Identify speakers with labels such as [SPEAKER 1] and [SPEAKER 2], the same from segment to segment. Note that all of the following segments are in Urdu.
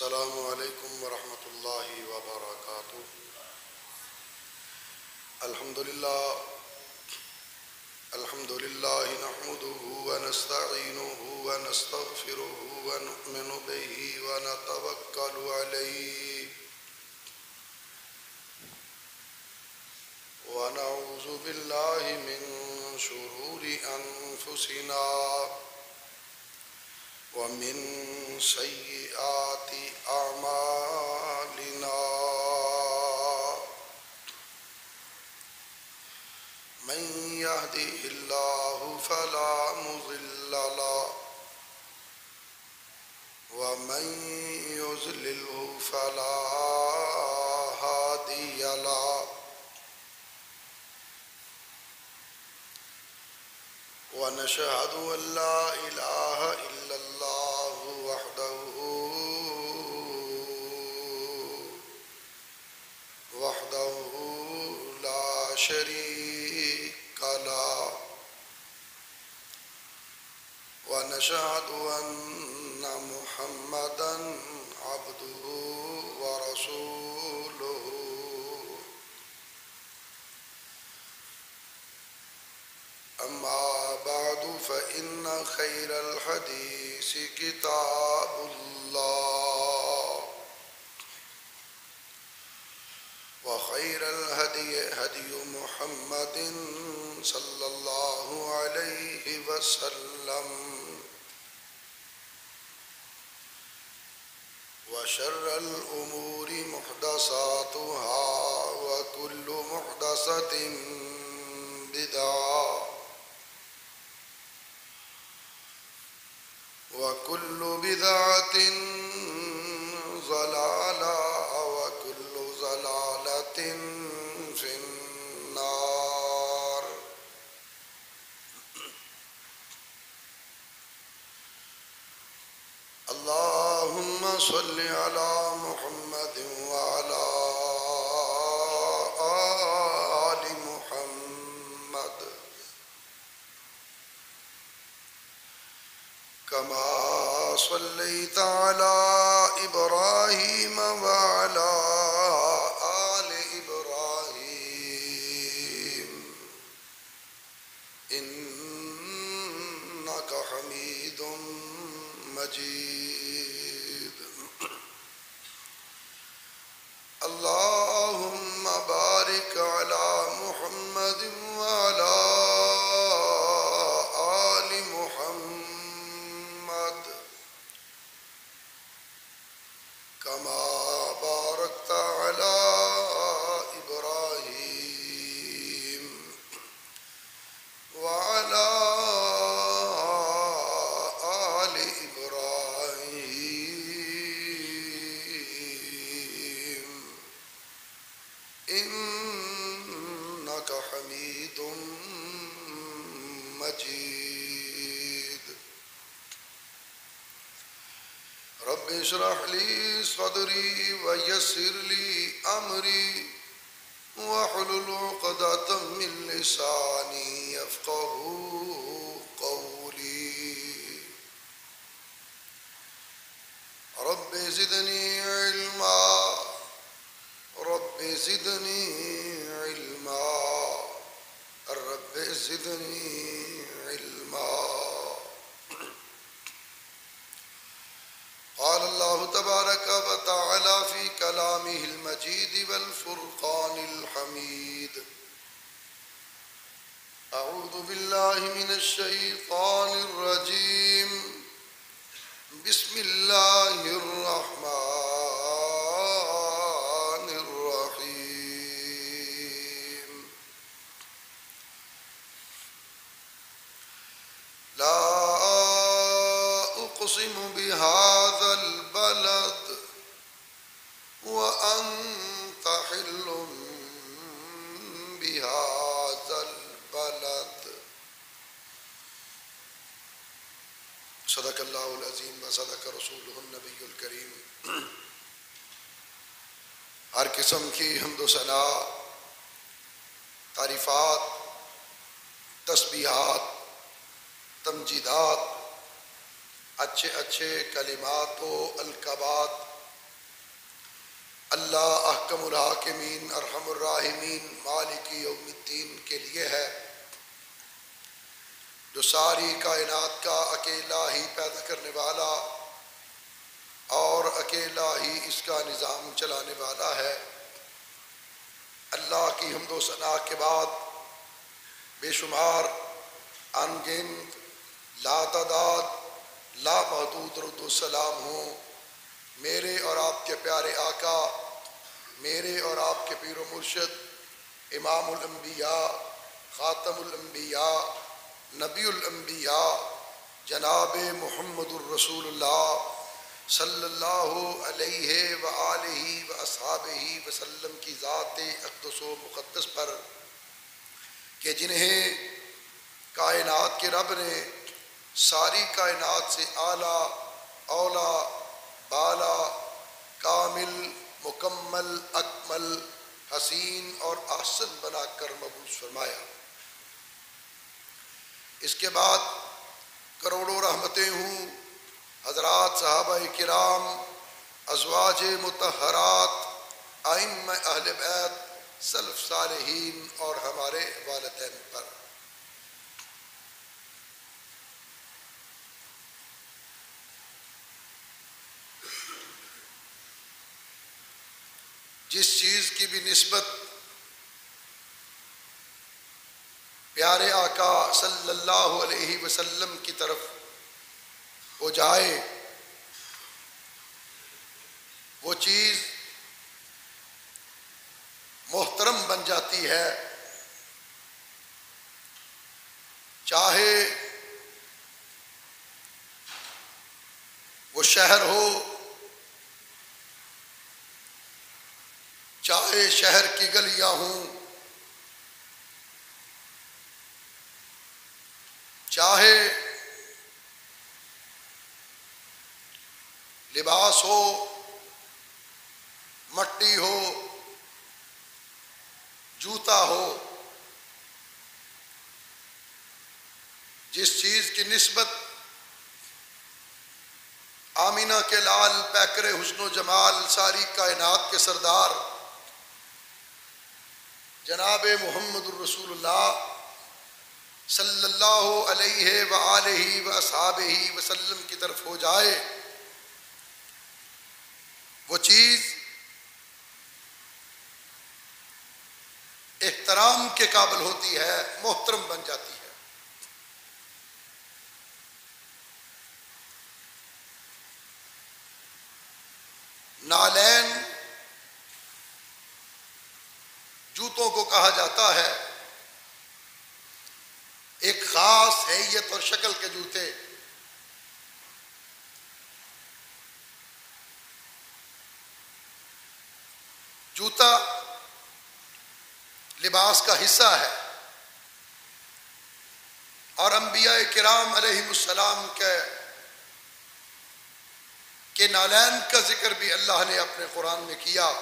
[SPEAKER 1] السلام علیکم ورحمۃ اللہ وبرکاتہ۔ الحمد للہ نحمده ونستعینه ونستغفره ونؤمن به ونتوکل علیہ ونعوذ باللہ من شرور انفسنا ومن سیئات اعمالنا من يهده الله فلا مضل له ومن يضلله فلا هادي له ونشهد أن لا إله إلا الله وحده لا شريك له ونشهد أن محمدا عبده ورسوله أما بعد فإن خير الحديث كتاب الله وخير الهدي هدي محمد صلى الله عليه وسلم وشر الأمور محدثاتها وكل محدثة بدعة وكل بدعة ضلالة وكل ضلالة في النار۔ اللهم صل على محمد وعلى آل محمد كما صليت على إبراهيم وعلى آل إبراهيم إنك حميد مجيد۔ اللهم بارك على محمد وعلى آل محمد كما باركت على إبراهيم وعلى آل إبراهيم إنك حميد مجيد۔ رب اشرح لي صدري ويسر لي أمري واحلل عقدة من لساني يفقهوا قولي۔ رب زدني علما رب زدني علما رب زدني علما۔ قال الله تبارك وتعالى في كلامه المجيد والفرقان الحميد: أعوذ بالله من الشيطان الرجيم، بسم الله الرحمن الرحيم۔ لا أقسم بهذا البلد وأنت حل بهذا البلد۔ صدق اللہ العظیم وصدق رسولہ النبی الکریم۔ ہر قسم کی حمد و ثنا، تعریفات، تسبیحات، تمجیدات، اچھے اچھے کلمات و القابات اللہ احکم الحاکمین ارحم الراحمین مالک یوم الدین کے لیے ہے، جو ساری کائنات کا اکیلا ہی پیدا کرنے والا اور اکیلا ہی اس کا نظام چلانے والا ہے۔ اللہ کی حمد و ثنا کے بعد بے شمار انگنت لاتعداد لامحدود درود و سلام ہوں میرے اور آپ کے پیارے آقا، میرے اور آپ کے پیر و مرشد امام الانبیاء خاتم الانبیاء نبی الانبیاء جناب محمد الرسول اللہ صلی اللہ علیہ وآلہ واصحابہ وسلم کی ذات اقدس و مقدس پر کہ جنہیں کائنات کے رب نے ساری کائنات سے اعلیٰ اولا بالا کامل مکمل اکمل حسین اور احسن بنا کر مبعوث فرمایا۔ اس کے بعد کروڑوں رحمتیں ہوں حضرات صحابہ کرام، ازواج مطہرات، ائمہ اہل بیت، سلف صالحین اور ہمارے والدین پر۔ جس چیز کی بھی نسبت پیارے آقا صلی اللہ علیہ وسلم کی طرف ہو جائے وہ چیز محترم بن جاتی ہے، چاہے وہ شہر ہو، چاہے شہر کی گلیاں ہوں، چاہے لباس ہو، مٹی ہو، جوتا ہو، جس چیز کی نسبت آمینہ کے لال پیکر حسن و جمال ساری کائنات کے سردار جناب محمد الرسول اللہ صلی اللہ علیہ وآلہ واصحابہ وسلم کی طرف ہو جائے وہ چیز احترام کے قابل ہوتی ہے، محترم بن جاتی ہے۔ نالین جوتوں کو کہا جاتا ہے، ایک خاص حیت اور شکل کے جوتے۔ جوتا لباس کا حصہ ہے اور انبیاء کرام علیہم السلام کے نالین کا ذکر بھی اللہ نے اپنے قرآن میں کیا۔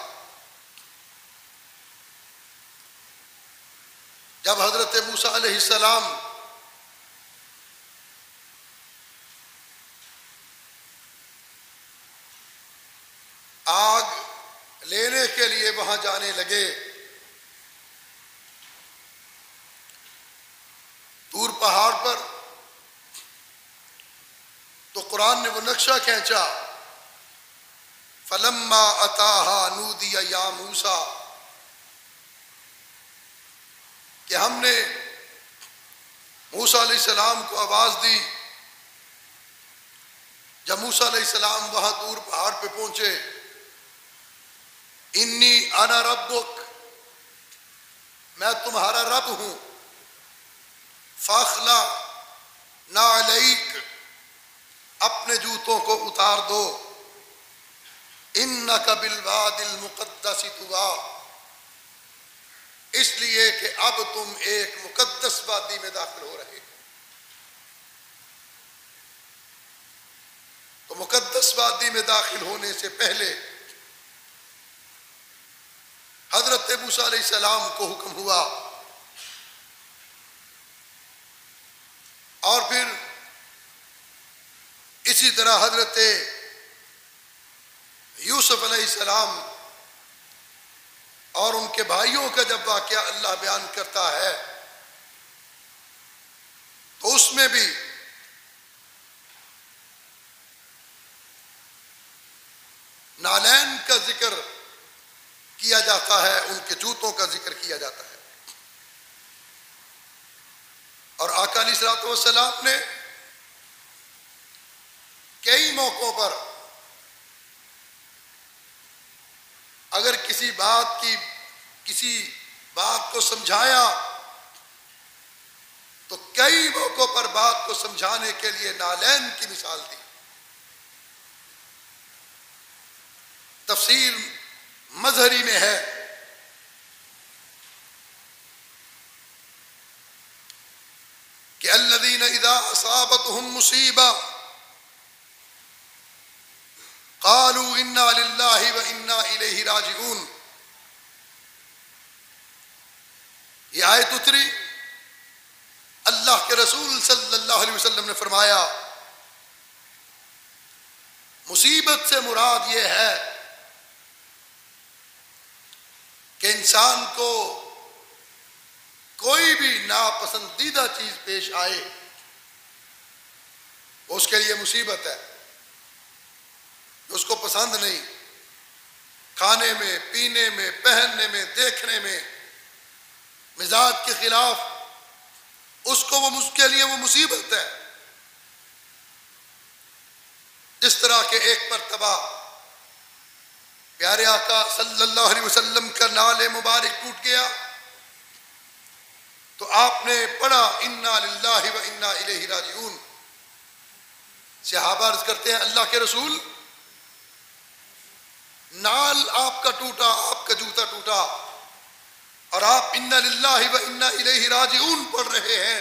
[SPEAKER 1] جب حضرت موسیٰ علیہ السلام آگ لینے کے لیے وہاں جانے لگے، طور پہاڑ پر، تو قرآن نے وہ نقشہ کھینچا، فلما اتاہا نودی یا موسیٰ، کہ ہم نے موسیٰ علیہ السلام کو آواز دی۔ جب موسیٰ علیہ السلام وہاں طور پہاڑ پہ پہنچے، انی انا ربک، میں تمہارا رب ہوں، فاخلع نعلیک، اپنے جوتوں کو اتار دو، انک بالوادی المقدس طویٰ، اس لیے کہ اب تم ایک مقدس وادی میں داخل ہو رہے ہو۔ تو مقدس وادی میں داخل ہونے سے پہلے حضرت موسیٰ علیہ السلام کو حکم ہوا، اور پھر اسی طرح حضرت یوسف علیہ السلام اور ان کے بھائیوں کا جب واقعہ اللہ بیان کرتا ہے تو اس میں بھی نالین کا ذکر کیا جاتا ہے، ان کے جوتوں کا ذکر کیا جاتا ہے۔ اور آقا علیہ الصلوۃ والسلام نے کئی موقعوں پر اگر کسی بات کو سمجھایا تو کئی موقعوں پر بات کو سمجھانے کے لیے نالین کی مثال دی۔ تفسیر مظہری میں ہے کہ الذین اذا اصابتهم مصیبہ قالوا انا للہ وانا الیہ راجعون۔ یہ آیت اتری، اللہ کے رسول صلی اللہ علیہ وسلم نے فرمایا مصیبت سے مراد یہ ہے کہ انسان کو کوئی بھی ناپسندیدہ چیز پیش آئے اس کے لیے مصیبت ہے، اس کو پسند نہیں، کھانے میں، پینے میں، پہننے میں، دیکھنے میں، مزاج کے خلاف، اس کے لیے وہ مصیبت ہے۔ جس طرح کہ ایک مرتبہ پیارے آقا صلی اللہ علیہ وسلم کا نال مبارک ٹوٹ گیا تو آپ نے پڑھا انا للہ و انا الیہ راجعون۔ صحابہ عرض کرتے ہیں اللہ کے رسول، نال آپ کا ٹوٹا، آپ کا جوتا ٹوٹا اور آپ انا للہ و انا الیہ راجعون پڑھ رہے ہیں،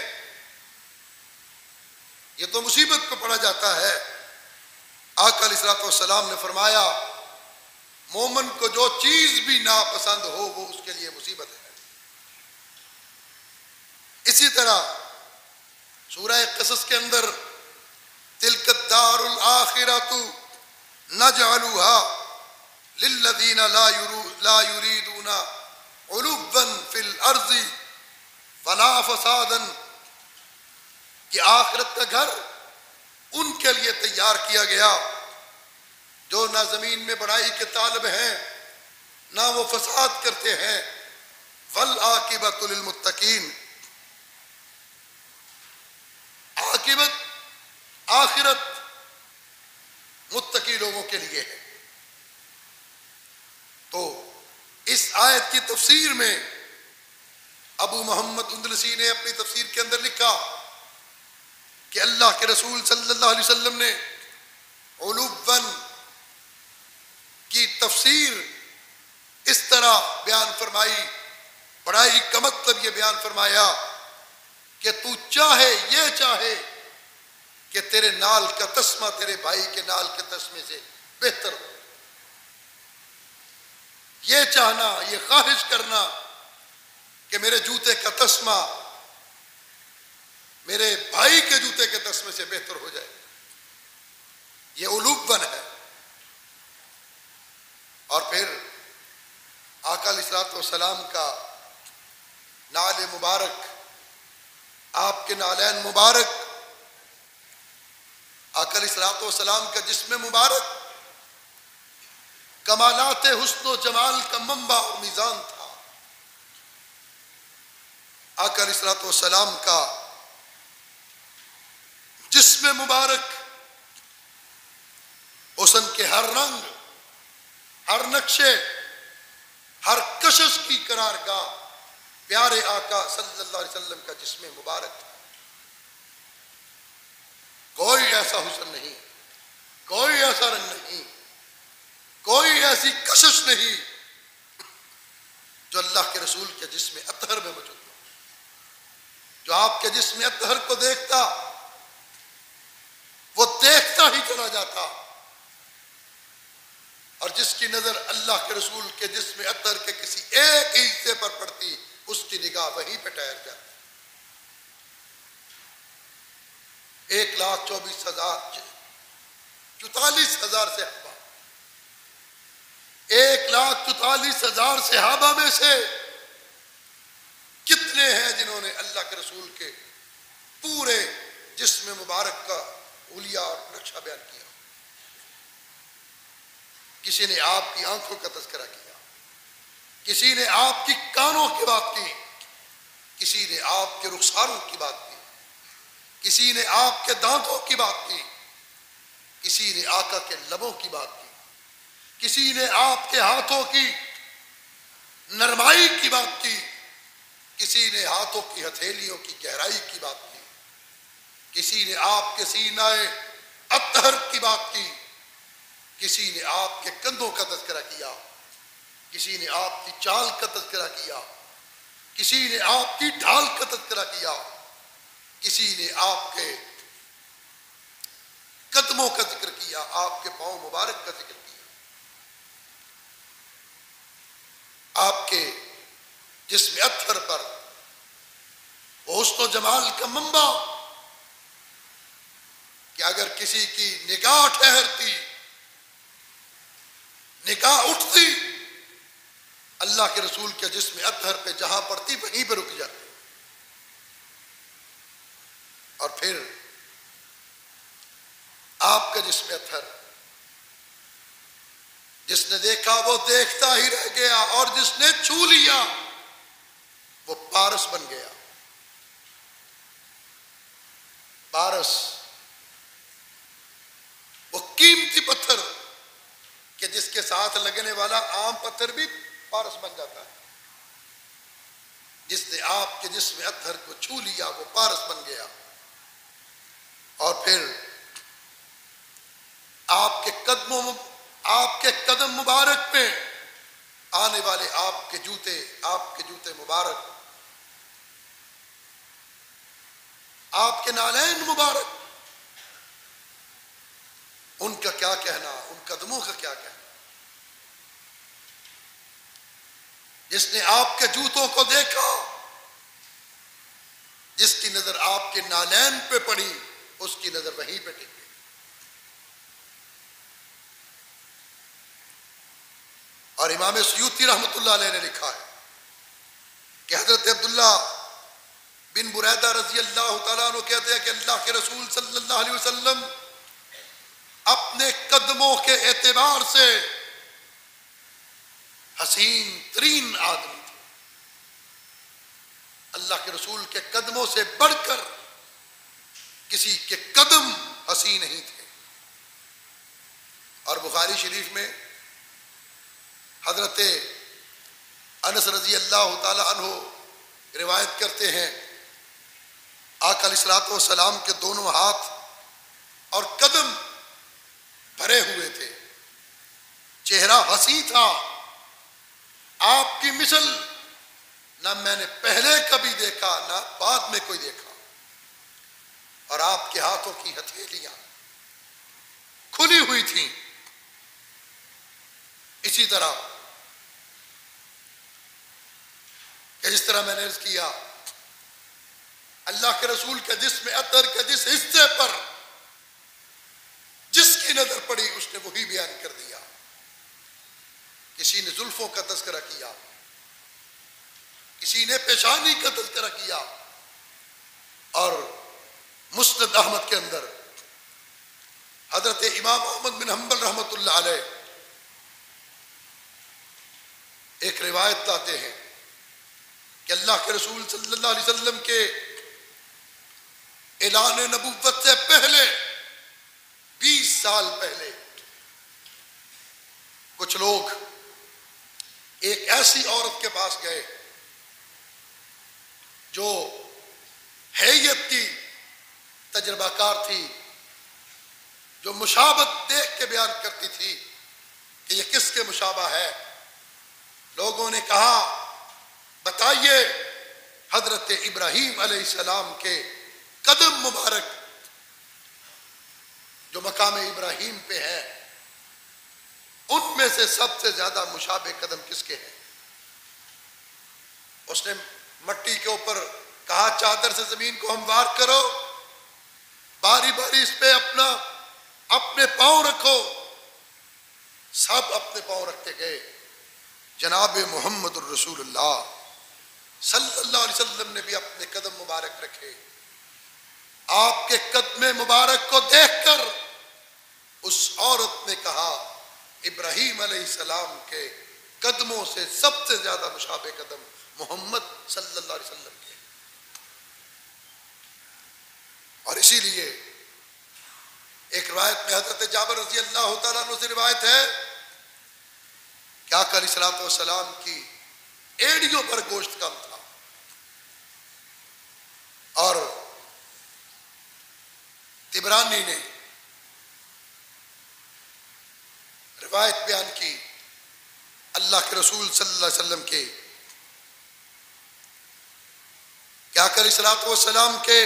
[SPEAKER 1] یہ تو مصیبت پہ پڑا جاتا ہے۔ آقا علیہ الصلوۃ والسلام نے فرمایا مومن کو جو چیز بھی ناپسند ہو وہ اس کے لیے مصیبت ہے۔ اسی طرح سورہ قصص کے اندر تلک الدار الآخرۃ نجعلها للذین لا یریدون علوا فی الارض ولا فسادا، کہ آخرت کا گھر ان کے لیے تیار کیا گیا جو نہ زمین میں بڑائی کے طالب ہیں نہ وہ فساد کرتے ہیں، والعاقبۃ للمتقین، عاقبت آخرت متقی لوگوں کے لیے ہے۔ تو اس آیت کی تفسیر میں ابو محمد اندلسی نے اپنی تفسیر کے اندر لکھا کہ اللہ کے رسول صلی اللہ علیہ وسلم نے علوا کی تفسیر اس طرح بیان فرمائی، بڑائی کا مطلب یہ بیان فرمایا کہ تو چاہے یہ چاہے کہ تیرے نال کا تسمہ تیرے بھائی کے نال کے تسمے سے بہتر ہو، یہ چاہنا، یہ خواہش کرنا کہ میرے جوتے کا تسمہ میرے بھائی کے جوتے کے تسمے سے بہتر ہو جائے، یہ علوبن ہے۔ اور پھر آقا علیہ الصلوۃ والسلام کا نال مبارک، آپ کے نالین مبارک، آقا علیہ الصلوۃ والسلام کا جسم مبارک کمالات حسن و جمال کا منبع اور میزان تھا۔ آقا علیہ الصلوۃ والسلام کا جسم مبارک حسن کے ہر رنگ، ہر نقشے، ہر کشش کی قرارگاہ پیارے آقا صلی اللہ علیہ وسلم کا جسم مبارک تھا۔ کوئی ایسا حسن نہیں، کوئی ایسا رنگ نہیں، کوئی ایسی کشش نہیں جو اللہ کے رسول کے جسم اطہر میں موجود ہو۔ جو آپ کے جسم اطہر کو دیکھتا وہ دیکھتا ہی چلا جاتا، اور جس کی نظر اللہ کے رسول کے جسم اطہر کے کسی ایک ہی حصے پر پڑتی اس کی نگاہ وہیں پہ ٹھہر جاتی۔ 1,24,000 44,000 سے 1,24,000 1,44,000 صحابہ میں سے کتنے ہیں جنہوں نے اللہ کے رسول کے پورے جسم مبارک کا حلیہ اور نقشہ بیان کیا؟ کسی نے آپ کی آنکھوں کا تذکرہ کیا، کسی نے آپ کی کانوں کی بات کی، کسی نے آپ کے رخساروں کی بات کی، کسی نے آپ کے دانتوں کی بات کی، کسی نے آقا کے لبوں کی بات کی، کسی نے آپ کے ہاتھوں کی نرمائی کی بات کی، کسی نے ہاتھوں کی ہتھیلیوں کی گہرائی کی بات کی، کسی نے آپ کے سینہ اطہر کی بات کی، کسی نے آپ کے کندھوں کا تذکرہ کیا، کسی نے آپ کی چال کا تذکرہ کیا، کسی نے آپ کی ڈھال کا تذکرہ کیا، کسی نے آپ کے قدموں کا ذکر کیا، آپ کے پاؤں مبارک کا ذکر کیا، آپ کے جسم اطہر پر حسن و جمال کا منبع کہ اگر کسی کی نگاہ ٹھہرتی، نگاہ اٹھتی، اللہ کے رسول کے جسم اطہر پہ جہاں پڑتی وہیں پہ رک جاتی، اور پھر آپ کا جسم اطہر جس نے دیکھا وہ دیکھتا ہی رہ گیا، اور جس نے چھو لیا وہ پارس بن گیا۔ پارس وہ قیمتی پتھر کہ جس کے ساتھ لگنے والا عام پتھر بھی پارس بن جاتا ہے، جس نے آپ کے جسم اطہر کو چھو لیا وہ پارس بن گیا۔ اور پھر آپ کے قدم مبارک پہ آنے والے آپ کے جوتے مبارک، آپ کے نالین مبارک، ان کا کیا کہنا، ان قدموں کا کیا کہنا۔ جس نے آپ کے جوتوں کو دیکھا، جس کی نظر آپ کے نالین پہ پڑی، اس کی نظر وہیں پہ ٹکی۔ اور امام سیوطی رحمۃ اللہ علیہ نے لکھا ہے کہ حضرت عبداللہ بن بریدہ رضی اللہ تعالیٰ عنہ کہتے ہیں کہ اللہ کے رسول صلی اللہ علیہ وسلم اپنے قدموں کے اعتبار سے حسین ترین آدمی تھے۔ اللہ کے رسول کے قدموں سے بڑھ کر کسی کے قدم حسین نہیں تھے۔ اور بخاری شریف میں حضرت انس رضی اللہ تعالی عنہ روایت کرتے ہیں، آقا علیہ الصلوۃ والسلام کے دونوں ہاتھ اور قدم بھرے ہوئے تھے، چہرہ ہنسی تھا، آپ کی مثل نہ میں نے پہلے کبھی دیکھا نہ بعد میں کوئی دیکھا، اور آپ کے ہاتھوں کی ہتھیلیاں کھلی ہوئی تھیں۔ اسی طرح کہ جس طرح میں نے عرض کیا، اللہ کے رسول کے جسم اطہر کے جس حصے پر جس کی نظر پڑی اس نے وہی بیان کر دیا۔ کسی نے زلفوں کا تذکرہ کیا، کسی نے پیشانی کا تذکرہ کیا، اور مسند احمد کے اندر حضرت امام احمد بن حنبل رحمۃ اللہ علیہ ایک روایت لاتے ہیں کہ اللہ کے رسول صلی اللہ علیہ وسلم کے اعلان نبوت سے پہلے 20 سال پہلے کچھ لوگ ایک ایسی عورت کے پاس گئے جو حیت کی تجربہ کار تھی، جو مشابہت دیکھ کے بیان کرتی تھی کہ یہ کس کے مشابہ ہے۔ لوگوں نے کہا بتائیے حضرت ابراہیم علیہ السلام کے قدم مبارک جو مقام ابراہیم پہ ہے، ان میں سے سب سے زیادہ مشابہ قدم کس کے ہیں؟ اس نے مٹی کے اوپر کہا چادر سے زمین کو ہموار کرو، باری باری اس پہ اپنے پاؤں رکھو۔ سب اپنے پاؤں رکھتے گئے، جناب محمد الرسول اللہ صلی اللہ علیہ وسلم نے بھی اپنے قدم مبارک رکھے. آپ کے قدم مبارک کو دیکھ کر اس عورت نے کہا ابراہیم علیہ السلام کے قدموں سے سب سے زیادہ مشابہ قدم محمد صلی اللہ علیہ وسلم کے. اور اسی لیے ایک روایت میں حضرت جابر رضی اللہ تعالیٰ عنہ سے روایت ہے کہ آقا علیہ الصلوۃ والسلام کی ایڑیوں پر گوشت کم تھا اور طبرانی نے روایت بیان کی اللہ کے رسول صلی اللہ علیہ وسلم کے کہ آقا علیہ الصلوۃ والسلام کے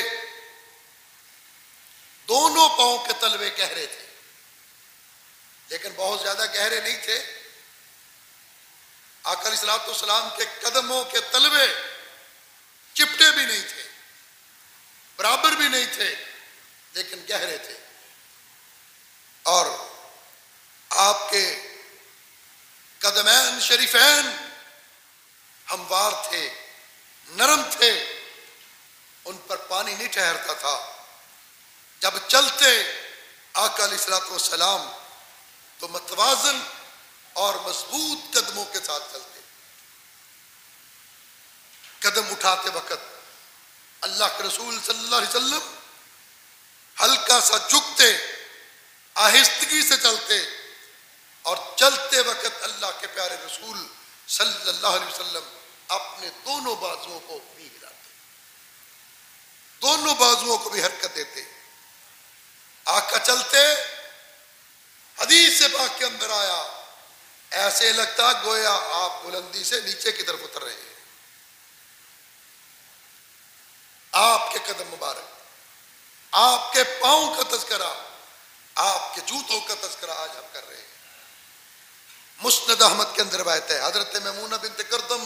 [SPEAKER 1] دونوں پاؤں کے تلوے گہرے تھے لیکن بہت زیادہ گہرے نہیں تھے. آقا علیہ الصلوۃ والسلام کے قدموں کے تلوے چپٹے بھی نہیں تھے برابر بھی نہیں تھے لیکن گہرے تھے اور آپ کے قدمین شریفین ہموار تھے نرم تھے ان پر پانی نہیں ٹھہرتا تھا. جب چلتے آقا علیہ الصلوۃ والسلام تو متوازن اور مضبوط قدموں کے ساتھ چلتے. قدم اٹھاتے وقت اللہ کے رسول صلی اللہ علیہ وسلم ہلکا سا جھکتے آہستگی سے چلتے اور چلتے وقت اللہ کے پیارے رسول صلی اللہ علیہ وسلم اپنے دونوں بازوؤں کو بھی ہلاتے دونوں بازوؤں کو بھی حرکت دیتے. آقا چلتے حدیث سے پاک کے اندر آیا ایسے لگتا گویا آپ بلندی سے نیچے کی طرف اتر رہے ہیں. آپ کے قدم مبارک آپ کے پاؤں کا تذکرہ آپ کے جوتوں کا تذکرہ آج ہم کر رہے ہیں. مسند احمد کے اندر روایت ہے حضرت میمونہ بنت کردم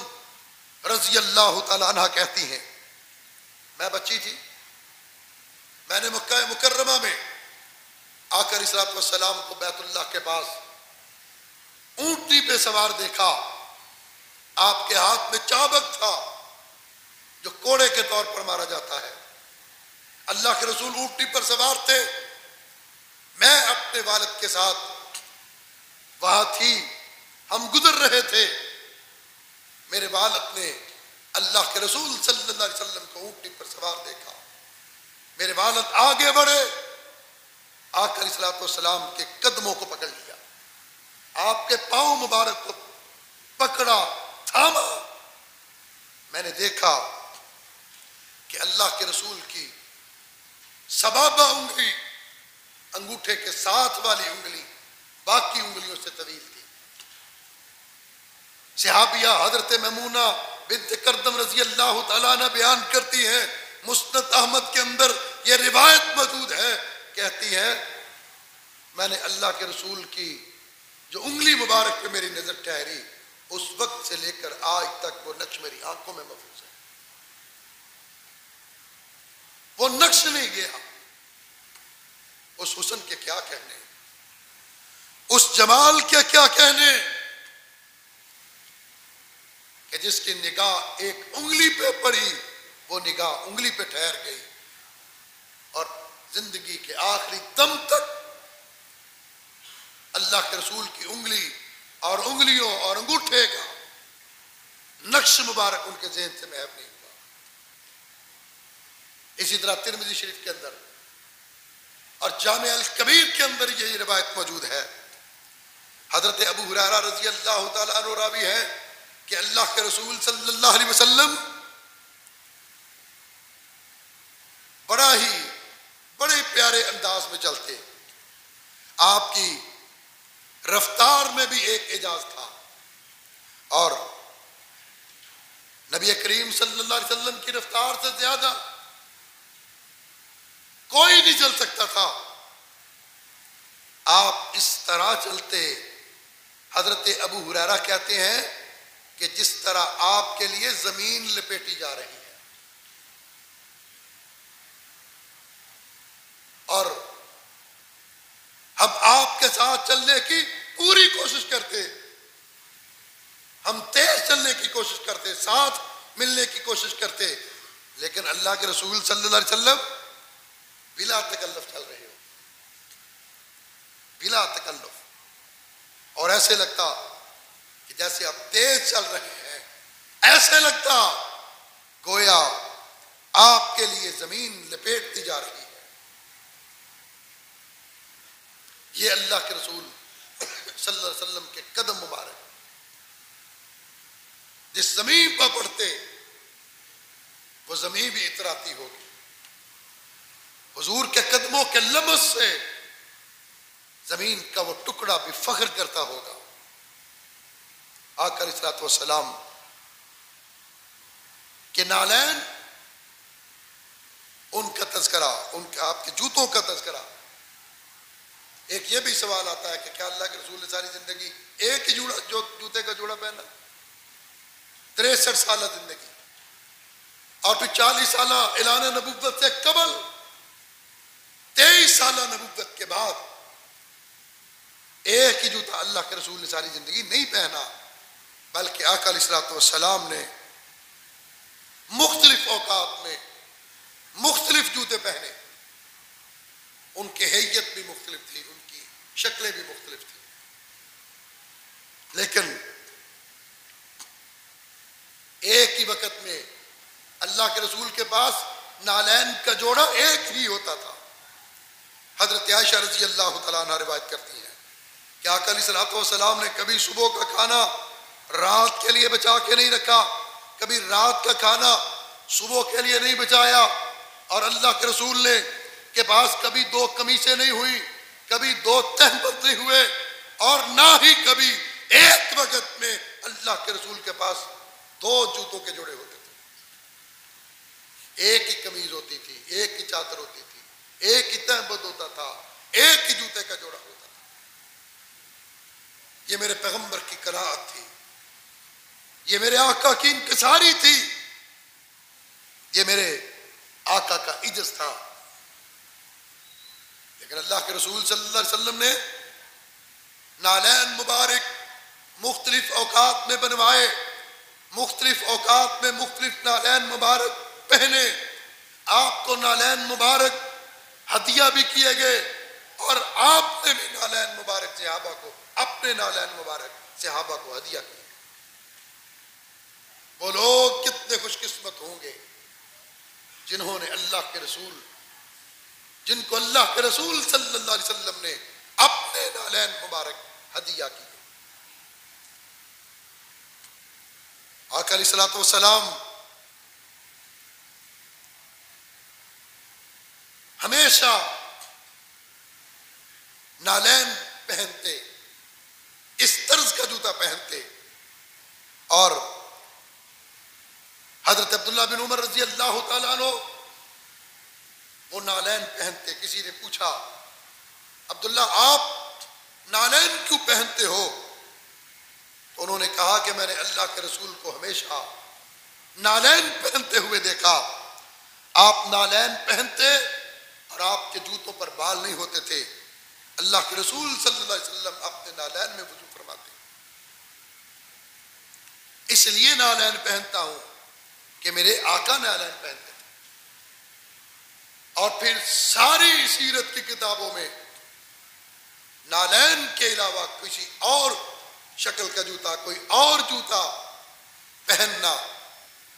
[SPEAKER 1] رضی اللہ تعالی عنہ کہتی ہیں میں بچی تھی میں نے مکہ مکرمہ میں آقا علیہ الصلوۃ والسلام کو بیت اللہ کے پاس اونٹنی پہ سوار دیکھا. آپ کے ہاتھ میں چابک تھا جو کوڑے کے طور پر مارا جاتا ہے. اللہ کے رسول اونٹنی پر سوار تھے میں اپنے والد کے ساتھ وہاں تھی ہم گزر رہے تھے. میرے والد نے اللہ کے رسول صلی اللہ علیہ وسلم کو اونٹنی پر سوار دیکھا. میرے والد آگے بڑھے آقا علیہ الصلوۃ والسلام کے قدموں کو پکڑ لیا آپ کے پاؤں مبارک کو پکڑا تھاما. میں نے دیکھا کہ اللہ کے رسول کی سبابہ انگلی انگوٹھے کے ساتھ والی انگلی باقی انگلیوں سے طویل تھی. صحابیہ حضرت میمونہ بنت کردم رضی اللہ تعالیٰ عنہ بیان کرتی ہیں مسند احمد کے اندر یہ روایت موجود ہے کہتی ہے میں نے اللہ کے رسول کی جو انگلی مبارک پہ میری نظر ٹھہری اس وقت سے لے کر آج تک وہ نقش میری آنکھوں میں محفوظ ہے. وہ نقش نہیں گیا. اس حسن کے کیا کہنے اس جمال کے کیا کہنے کہ جس کی نگاہ ایک انگلی پہ پڑی وہ نگاہ انگلی پہ ٹھہر گئی اور زندگی کے آخری دم تک اللہ کے رسول کی انگلی اور انگلیوں اور انگوٹھے کا نقش مبارک ان کے ذہن سے محو نہیں ہوا. اسی طرح ترمذی شریف کے اندر اور جامع الکبیر کے اندر یہ روایت موجود ہے حضرت ابو ہریرہ رضی اللہ تعالیٰ عنہ راوی ہے کہ اللہ کے رسول صلی اللہ علیہ وسلم بڑے پیارے انداز میں چلتے. آپ کی رفتار میں بھی ایک اعجاز تھا اور نبی کریم صلی اللہ علیہ وسلم کی رفتار سے زیادہ کوئی نہیں چل سکتا تھا. آپ اس طرح چلتے حضرت ابو ہریرہ کہتے ہیں کہ جس طرح آپ کے لیے زمین لپیٹی جا رہی ہے اور ہم آپ کے ساتھ چلنے کی پوری کوشش کرتے. ہم کوشش کرتے، ساتھ ملنے کی کوشش کرتے، لیکن اللہ کے رسول صلی اللہ علیہ وسلم بلا تکلف چل رہے ہو، بلا تکلف، اور ایسے لگتا کہ جیسے آپ تیز چل رہے ہیں، ایسے لگتا گویا آپ کے لیے زمین لپیٹتی جا رہی ہے۔ یہ اللہ کے رسول صلی اللہ علیہ وسلم کے قدم مبارک جس زمین پر پڑتے وہ زمین بھی اتراتی ہوگی، حضور کے قدموں کے لمس سے زمین کا وہ ٹکڑا بھی فخر کرتا ہوگا۔ آقا علیہ الصلوۃ والسلام کے نالین، ان کا تذکرہ، ان کے آپ کے جوتوں کا تذکرہ۔ ایک یہ بھی سوال آتا ہے کہ کیا اللہ کے رسول نے ساری زندگی ایک ہی جوتے کا جوڑا پہنا؟ 63 سالہ زندگی، اور پھر 40 سالہ اعلان نبوت سے قبل، 23 سالہ نبوت کے بعد ایک ہی جوتا اللہ کے رسول نے ساری زندگی نہیں پہنا، بلکہ آقا علیہ الصلوۃ والسلام نے مختلف اوقات میں مختلف جوتے پہنے۔ ان کی حیت بھی مختلف تھی، ان کی شکلیں بھی مختلف تھی، لیکن ایک ہی وقت میں اللہ کے رسول کے پاس نالین کا جوڑا ایک ہی ہوتا تھا۔ حضرت عائشہ رضی اللہ تعالیٰ عنہ روایت کرتی ہیں کہ آقا علیہ الصلوۃ والسلام نے کبھی صبح کا کھانا رات کے لیے بچا کے نہیں رکھا، کبھی رات کا کھانا صبح کے لیے نہیں بچایا، اور اللہ کے رسول نے کے پاس کبھی 2 قمیصیں نہیں ہوئی، کبھی 2 تہمت نہیں ہوئے، اور نہ ہی کبھی ایک وقت میں اللہ کے رسول کے پاس 2 جوتوں کے جوڑے ہوتے تھے۔ ایک ہی قمیض ہوتی تھی، ایک ہی چادر ہوتی تھی، ایک ہی تہمت ہوتا تھا، ایک ہی جوتے کا جوڑا ہوتا تھا۔ یہ میرے پیغمبر کی قناعت تھی، یہ میرے آقا کی انکساری تھی، یہ میرے آقا کا عجز تھا۔ لیکن اللہ کے رسول صلی اللہ علیہ وسلم نے نالین مبارک مختلف اوقات میں بنوائے، مختلف اوقات میں مختلف نالین مبارک پہنے۔ آپ کو نالین مبارک ہدیہ بھی کیے گئے، اور آپ نے بھی نالین مبارک صحابہ کو، اپنے نالین مبارک صحابہ کو ہدیہ کیا۔ وہ لوگ کتنے خوش قسمت ہوں گے جنہوں نے اللہ کے رسول، جن کو اللہ کے رسول صلی اللہ علیہ وسلم نے اپنے نالین مبارک ہدیہ کی۔ آقا علیہ الصلوۃ والسلام ہمیشہ نالین پہنتے، اس طرز کا جوتا پہنتے، اور حضرت عبداللہ بن عمر رضی اللہ تعالیٰ عنہ وہ نالین پہنتے۔ کسی نے پوچھا عبداللہ آپ نالین کیوں پہنتے ہو؟ تو انہوں نے کہا کہ میں نے اللہ کے رسول کو ہمیشہ نالین پہنتے ہوئے دیکھا۔ آپ نالین پہنتے اور آپ کے جوتوں پر بال نہیں ہوتے تھے۔ اللہ کے رسول صلی اللہ علیہ وسلم اپنے نالین میں وضو فرماتے، اس لیے نالین پہنتا ہوں کہ میرے آقا نالین پہنتے تھے۔ اور پھر ساری سیرت کی کتابوں میں نالین کے علاوہ کسی اور شکل کا جوتا، کوئی اور جوتا پہننا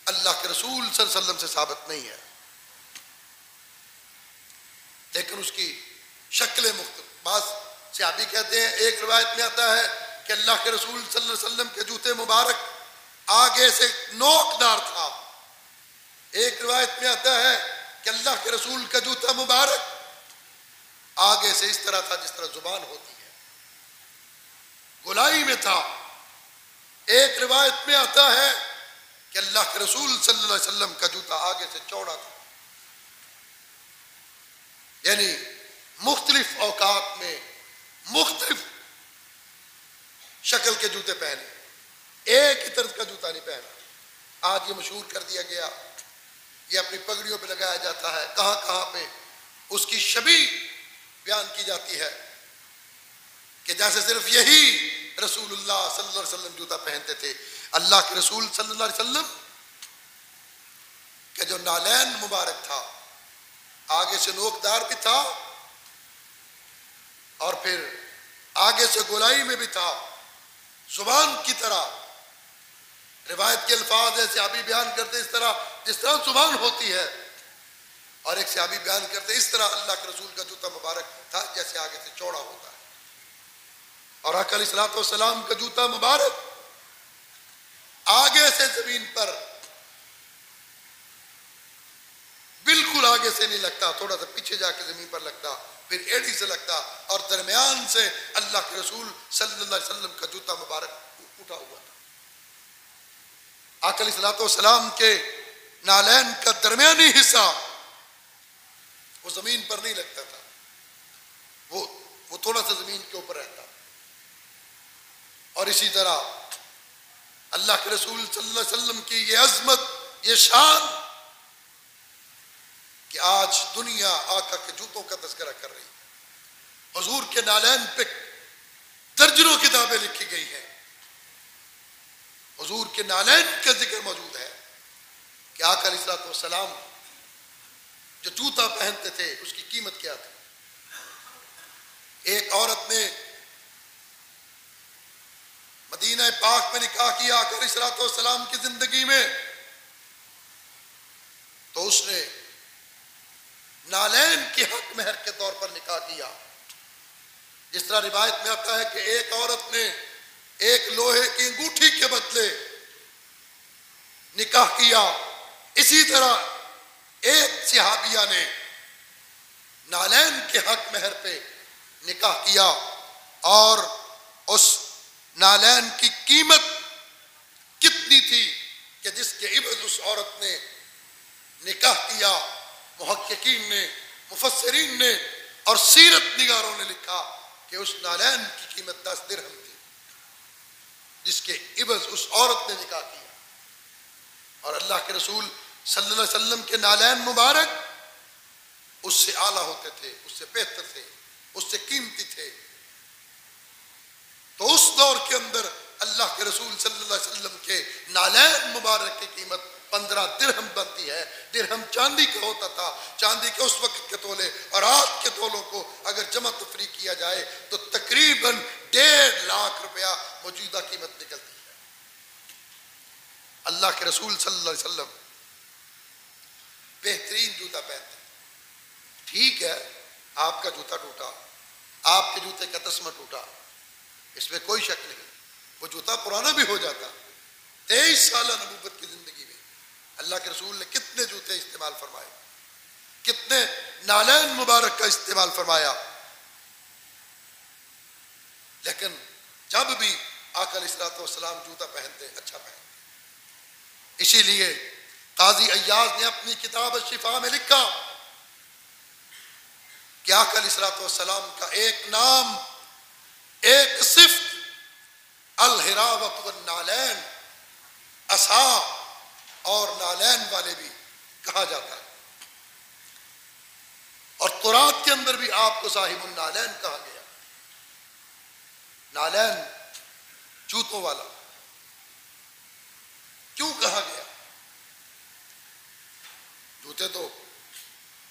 [SPEAKER 1] اللہ کے رسول صلی اللہ علیہ وسلم سے ثابت نہیں ہے، لیکن اس کی شکلیں مختلف۔ بعض صحابی کہتے ہیں، ایک روایت میں آتا ہے کہ اللہ کے رسول صلی اللہ علیہ وسلم کے جوتے مبارک آگے سے نوکدار تھا، ایک روایت میں آتا ہے کہ اللہ کے رسول کا جوتا مبارک آگے سے اس طرح تھا جس طرح زبان ہوتی ہے، گولائی میں تھا۔ ایک روایت میں آتا ہے کہ اللہ کے رسول صلی اللہ علیہ وسلم کا جوتا آگے سے چوڑا تھا۔ یعنی مختلف اوقات میں مختلف شکل کے جوتے پہنے، ایک ہی طرز کا جوتا نہیں پہنا۔ آج یہ مشہور کر دیا گیا، یہ اپنی پگڑیوں پہ لگایا جاتا ہے، کہاں کہاں پہ اس کی شبیہ بیان کی جاتی ہے کہ جیسے صرف یہی رسول اللہ صلی اللہ علیہ وسلم جوتا پہنتے تھے۔ اللہ کے رسول صلی اللہ علیہ وسلم کہ جو نالین مبارک تھا آگے سے نوکدار بھی تھا اور پھر آگے سے گولائی میں بھی تھا، زبان کی طرح۔ روایت کے الفاظ ایسے صحابی بیان کرتے اس طرح جس طرح زبان ہوتی ہے، اور ایک صحابی بیان کرتے اس طرح اللہ کے رسول کا جوتا مبارک تھا جیسے آگے سے چوڑا ہوتا ہے۔ اور آقا علیہ الصلوۃ والسلام کا جوتا مبارک آگے سے زمین پر بالکل آگے سے نہیں لگتا، تھوڑا سا پیچھے جا کے زمین پر لگتا، پھر ایڑی سے لگتا، اور درمیان سے اللہ کے رسول صلی اللہ علیہ وسلم کا جوتا مبارک اٹھا ہوا تھا۔ آقا علیہ الصلوۃ والسلام کے نالین کا درمیانی حصہ وہ زمین پر نہیں لگتا تھا، وہ تھوڑا سا زمین کے اوپر رہتا۔ اور اسی طرح اللہ کے رسول صلی اللہ علیہ وسلم کی یہ عظمت، یہ شان کہ آج دنیا آقا کے جوتوں کا تذکرہ کر رہی ہے۔ حضور کے نالین پہ درجنوں کتابیں لکھی گئی ہیں، حضور کے نالین کا ذکر موجود ہے کہ آقا علیہ الصلوۃ والسلام جو جوتا پہنتے تھے اس کی قیمت کیا تھی۔ ایک عورت نے مدینہ پاک میں نکاح کیا آقا علیہ الصلوۃ والسلام کی زندگی میں، تو اس نے نالین کے حق مہر کے طور پر نکاح کیا۔ جس طرح روایت میں آتا ہے کہ ایک عورت نے ایک لوہے کی انگوٹھی کے بدلے نکاح کیا، اسی طرح ایک صحابیہ نے نالین کے حق مہر پہ نکاح کیا، اور اس نالین کی قیمت کتنی تھی کہ جس کے عوض اس عورت نے نکاح کیا، محققین نے، مفسرین نے اور سیرت نگاروں نے لکھا کہ اس نالین کی قیمت 10 درہم تھی جس کے عوض اس عورت نے نکاح کیا۔ اور اللہ کے رسول صلی اللہ علیہ وسلم کے نالین مبارک اس سے اعلیٰ ہوتے تھے، اس سے بہتر تھے، اس سے قیمتی تھے۔ تو اس دور کے اندر اللہ کے رسول صلی اللہ علیہ وسلم کے نالین مبارک کی قیمت 15 درہم بنتی ہے۔ درہم چاندی کا ہوتا تھا، چاندی کے اس وقت کے تولے اور آج کے تولوں کو اگر جمع تفریق کیا جائے تو تقریباً 1.5 لاکھ روپیہ موجودہ قیمت نکلتی ہے۔ اللہ کے رسول صلی اللہ علیہ وسلم بہترین جوتا پہنتے ہیں۔ ٹھیک ہے، آپ کا جوتا ٹوٹا، آپ کے جوتے کا تسمہ ٹوٹا، اس میں کوئی شک نہیں، وہ جوتا پرانا بھی ہو جاتا۔ 23 سالہ نبوت کی زندگی میں اللہ کے رسول نے کتنے جوتے استعمال فرمائے، کتنے نالین مبارک کا استعمال فرمایا، لیکن جب بھی آقا علیہ الصلوۃ والسلام جوتا پہنتے اچھا پہنتے۔ اسی لیے قاضی ایاز نے اپنی کتاب الشفا میں لکھا کہ آقا علیہ الصلوۃ والسلام کا ایک نام، ایک صفت الحراوۃ والنالین، عصا اور نالین والے بھی کہا جاتا ہے، اور تورات کے اندر بھی آپ کو صاحب النالین کہا گیا۔ نالین جوتوں والا کیوں کہا گیا؟ جوتے تو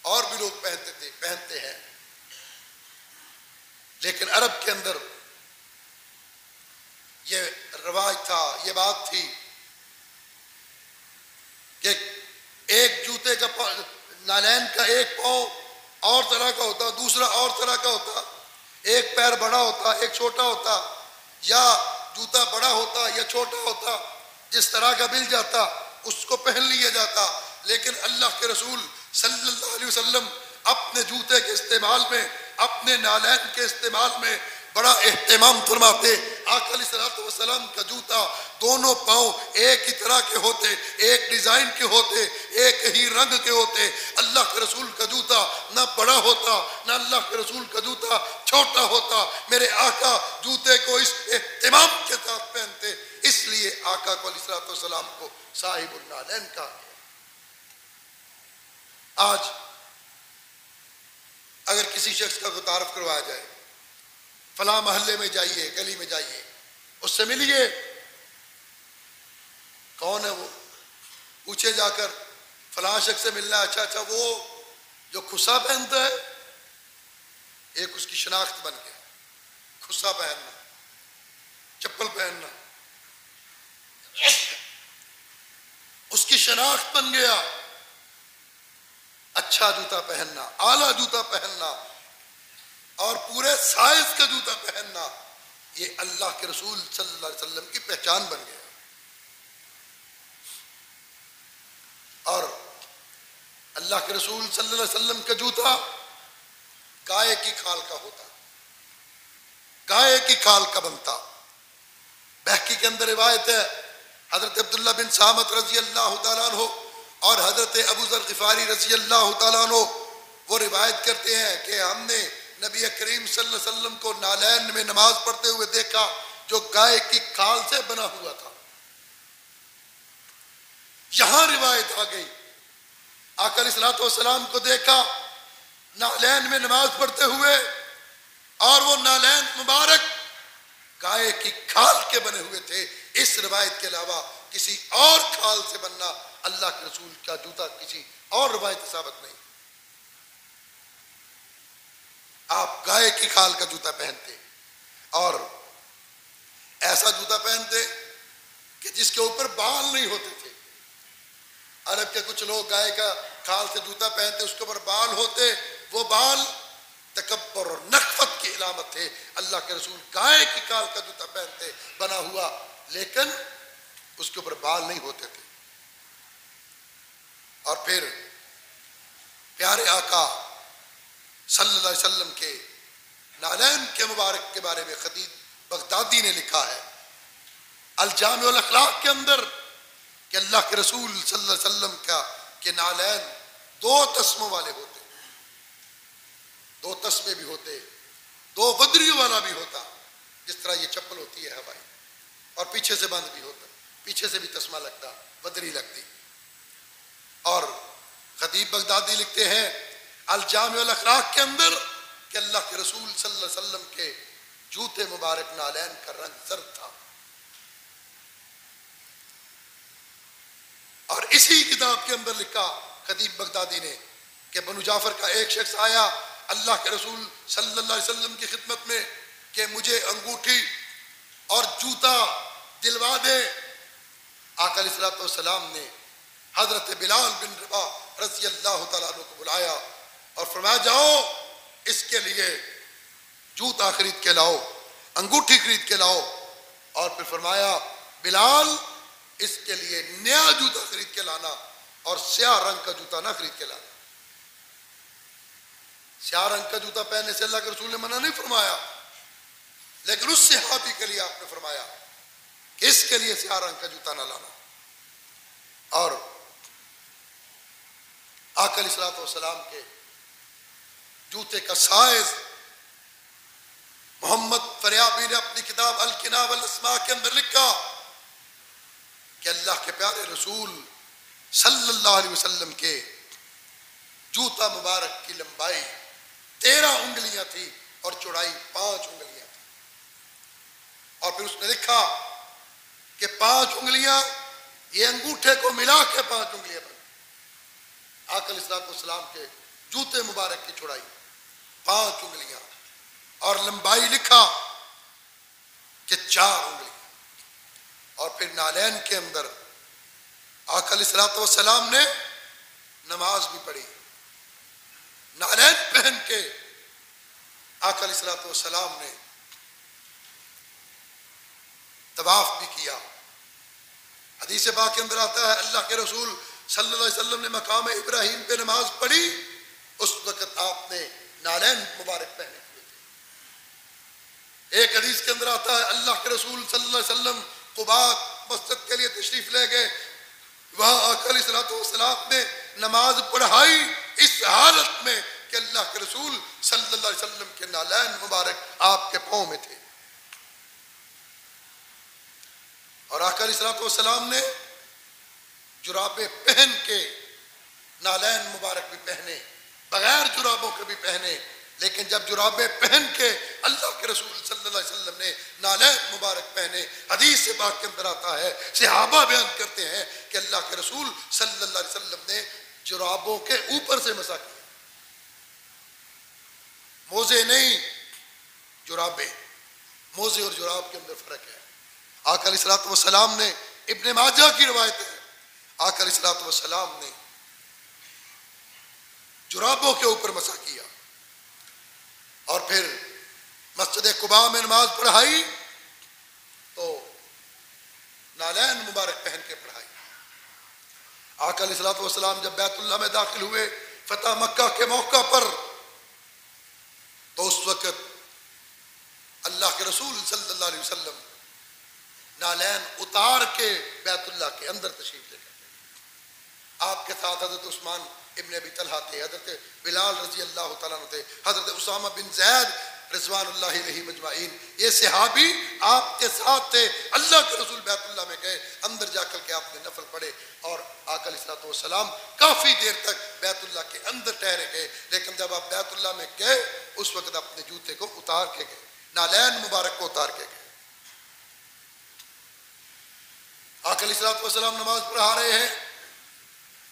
[SPEAKER 1] اور بھی لوگ پہنتے تھے، پہنتے ہیں، لیکن عرب کے اندر یہ رواج تھا، یہ بات تھی کہ ایک جوتے کا نالین کا ایک پاؤں اور طرح کا ہوتا، دوسرا اور طرح کا ہوتا، ایک پیر بڑا ہوتا، ایک چھوٹا ہوتا، یا جوتا بڑا ہوتا یا چھوٹا ہوتا، جس طرح کا مل جاتا اس کو پہن لیا جاتا۔ لیکن اللہ کے رسول صلی اللہ علیہ وسلم اپنے جوتے کے استعمال میں، اپنے نالین کے استعمال میں بڑا اہتمام فرماتے۔ آقا علیہ الصلوۃ والسلام کا جوتا دونوں پاؤں ایک ہی طرح کے ہوتے، ایک ڈیزائن کے ہوتے، ایک ہی رنگ کے ہوتے۔ اللہ کے رسول کا جوتا نہ بڑا ہوتا، نہ اللہ کے رسول کا جوتا چھوٹا ہوتا۔ میرے آقا جوتے کو اس اہتمام کے ساتھ پہنتے، اس لیے آقا کو علیہ الصلوۃ والسلام کو صاحب النالین کہا گیا۔ آج اگر کسی شخص کا تعارف کروایا جائے، فلاں محلے میں جائیے، گلی میں جائیے، اس سے ملیے، کون ہے وہ؟ پوچھے جا کر فلاں شخص سے ملنا ہے. اچھا وہ جو کھسا پہنتا ہے، ایک اس کی شناخت بن گیا. کھسا پہننا، چپل پہننا اس کی شناخت بن گیا. اچھا جوتا پہننا، اعلیٰ جوتا پہننا اور پورے سائز کا جوتا پہننا، یہ اللہ کے رسول صلی اللہ علیہ وسلم کی پہچان بن گیا. اور اللہ کے رسول صلی اللہ علیہ وسلم کا جوتا گائے کی کھال کا ہوتا، گائے کی کھال کا بنتا. بہقی کے اندر روایت ہے، حضرت عبداللہ بن سامت رضی اللہ تعالیٰ عنہ اور حضرت ابو ذر غفاری رضی اللہ تعالیٰ عنہ وہ روایت کرتے ہیں کہ ہم نے نبی کریم صلی اللہ علیہ وسلم کو نالین میں نماز پڑھتے ہوئے دیکھا جو گائے کی کھال سے بنا ہوا تھا. یہاں روایت آ گئی، آقا علیہ الصلوۃ والسلام کو دیکھا نالین میں نماز پڑھتے ہوئے اور وہ نالین مبارک گائے کی کھال کے بنے ہوئے تھے. اس روایت کے علاوہ کسی اور کھال سے بننا اللہ کے رسول کا جوتا کسی اور روایت ثابت نہیں. آپ گائے کی کھال کا جوتا پہنتے اور ایسا جوتا پہنتے کہ جس کے اوپر بال نہیں ہوتے تھے. عرب کے کچھ لوگ گائے کا کھال سے جوتا پہنتے، اس کے اوپر بال ہوتے، وہ بال تکبر اور نخوت کی علامت تھے. اللہ کے رسول گائے کی کھال کا جوتا پہنتے بنا ہوا، لیکن اس کے اوپر بال نہیں ہوتے تھے. اور پھر پیارے آقا صلی اللہ علیہ وسلم کے نالین کے مبارک کے بارے میں خطیب بغدادی نے لکھا ہے الجامع الاخلاق کے اندر کہ اللہ کے رسول صلی اللہ علیہ وسلم کا کہ نالین 2 تسموں والے ہوتے، 2 تسمے بھی ہوتے، 2 بدریوں والا بھی ہوتا، جس طرح یہ چپل ہوتی ہے ہوائی، اور پیچھے سے بند بھی ہوتا، پیچھے سے بھی تسمہ لگتا، بدری لگتی. اور خطیب بغدادی لکھتے ہیں الجامع الاخلاق کے اندر کہ اللہ کے رسول صلی اللہ علیہ وسلم کے جوتے مبارک نالین کا رنگ زرد تھا. اور اسی کتاب کے اندر لکھا خطیب بغدادی نے کہ بنو جعفر کا ایک شخص آیا اللہ کے رسول صلی اللہ علیہ وسلم کی خدمت میں کہ مجھے انگوٹھی اور جوتا دلوا دے. آقا علیہ الصلوۃ والسلام نے حضرت بلال بن رباح رضی اللہ تعالیٰ عنہ کو بلایا اور فرمایا جاؤ اس کے لیے جوتا خرید کے لاؤ، انگوٹھی خرید کے لاؤ. اور پھر فرمایا بلال اس کے لیے نیا جوتا خرید کے لانا اور سیاہ رنگ کا جوتا نہ خرید کے لانا. سیاہ رنگ کا جوتا پہننے سے اللہ کے رسول نے منع نہیں فرمایا، لیکن اس صحابی کے لیے آپ نے فرمایا کہ اس کے لیے سیاہ رنگ کا جوتا نہ لانا. اور آقا علیہ الصلوۃ والسلام کے جوتے کا سائز محمد فریابی نے اپنی کتاب الکنا والاسماء کے اندر لکھا کہ اللہ کے پیارے رسول صلی اللہ علیہ وسلم کے جوتا مبارک کی لمبائی 13 انگلیاں تھی اور چوڑائی 5 انگلیاں تھی. اور پھر اس نے لکھا کہ 5 انگلیاں یہ انگوٹھے کو ملا کے 5 انگلیاں بن. آقا علیہ الصلوۃ والسلام کے جوتے مبارک کی چوڑائی 5 انگلیاں اور لمبائی لکھا کہ 4 انگلیاں. اور پھر نالین کے اندر آقا علیہ الصلوۃ والسلام نے نماز بھی پڑھی. نالین پہن کے آقا علیہ الصلوۃ والسلام نے طواف بھی کیا. حدیث پاک کے اندر آتا ہے اللہ کے رسول صلی اللہ علیہ وسلم نے مقام ابراہیم پہ نماز پڑھی، اس وقت آپ نے نالین مبارک پہنے ہوئے تھے. ایک حدیث کے اندر آتا ہے اللہ کے رسول صلی اللہ علیہ وسلم قباء مسجد کے لیے تشریف لے گئے، وہاں آقا علیہ الصلوۃ والسلام نے نماز پڑھائی اس حالت میں کہ اللہ کے رسول صلی اللہ علیہ وسلم کے نالین مبارک آپ کے پاؤں میں تھے. اور آقا علیہ الصلوۃ والسلام نے جرابیں پہن کے نالین مبارک بھی پہنے، بغیر جرابوں کے بھی پہنے، لیکن جب جرابیں پہن کے اللہ کے رسول صلی اللہ علیہ وسلم نے نالین مبارک پہنے، حدیث سے پاک کے اندر آتا ہے، صحابہ بیان کرتے ہیں کہ اللہ کے رسول صلی اللہ علیہ وسلم نے جرابوں کے اوپر سے مسح کیا، موزے نہیں، جرابیں، موزے اور جراب کے اندر فرق ہے۔ آقا علیہ الصلوۃ والسلام نے، ابن ماجہ کی روایت ہے، آقا علیہ الصلوۃ والسلام نے جرابوں کے اوپر مسح کیا اور پھر مسجد قباء میں نماز پڑھائی تو نالین مبارک پہن کے پڑھائی۔ آقا علیہ الصلوۃ والسلام جب بیت اللہ میں داخل ہوئے فتح مکہ کے موقع پر، تو اس وقت اللہ کے رسول صلی اللہ علیہ وسلم نالین اتار کے بیت اللہ کے اندر تشریف لے گئے۔ آپ کے ساتھ حضرت عثمان ابن ابی طلحہ تھے، حضرت بلال رضی اللہ تعالیٰ عنہ تھے، حضرت اسامہ بن زید رضوان اللہ علیہ مجمعین، یہ صحابی آپ کے ساتھ تھے۔ اللہ کے رسول بیت اللہ میں گئے، اندر جا کر کے آپ نے نفل پڑھے اور آقا علیہ الصلوۃ والسلام کافی دیر تک بیت اللہ کے اندر ٹھہرے گئے، لیکن جب آپ بیت اللہ میں گئے اس وقت اپنے جوتے کو اتار کے گئے، نالین مبارک کو اتار کے گئے۔ آقا علیہ الصلوۃ والسلام نماز پڑھا رہے ہیں،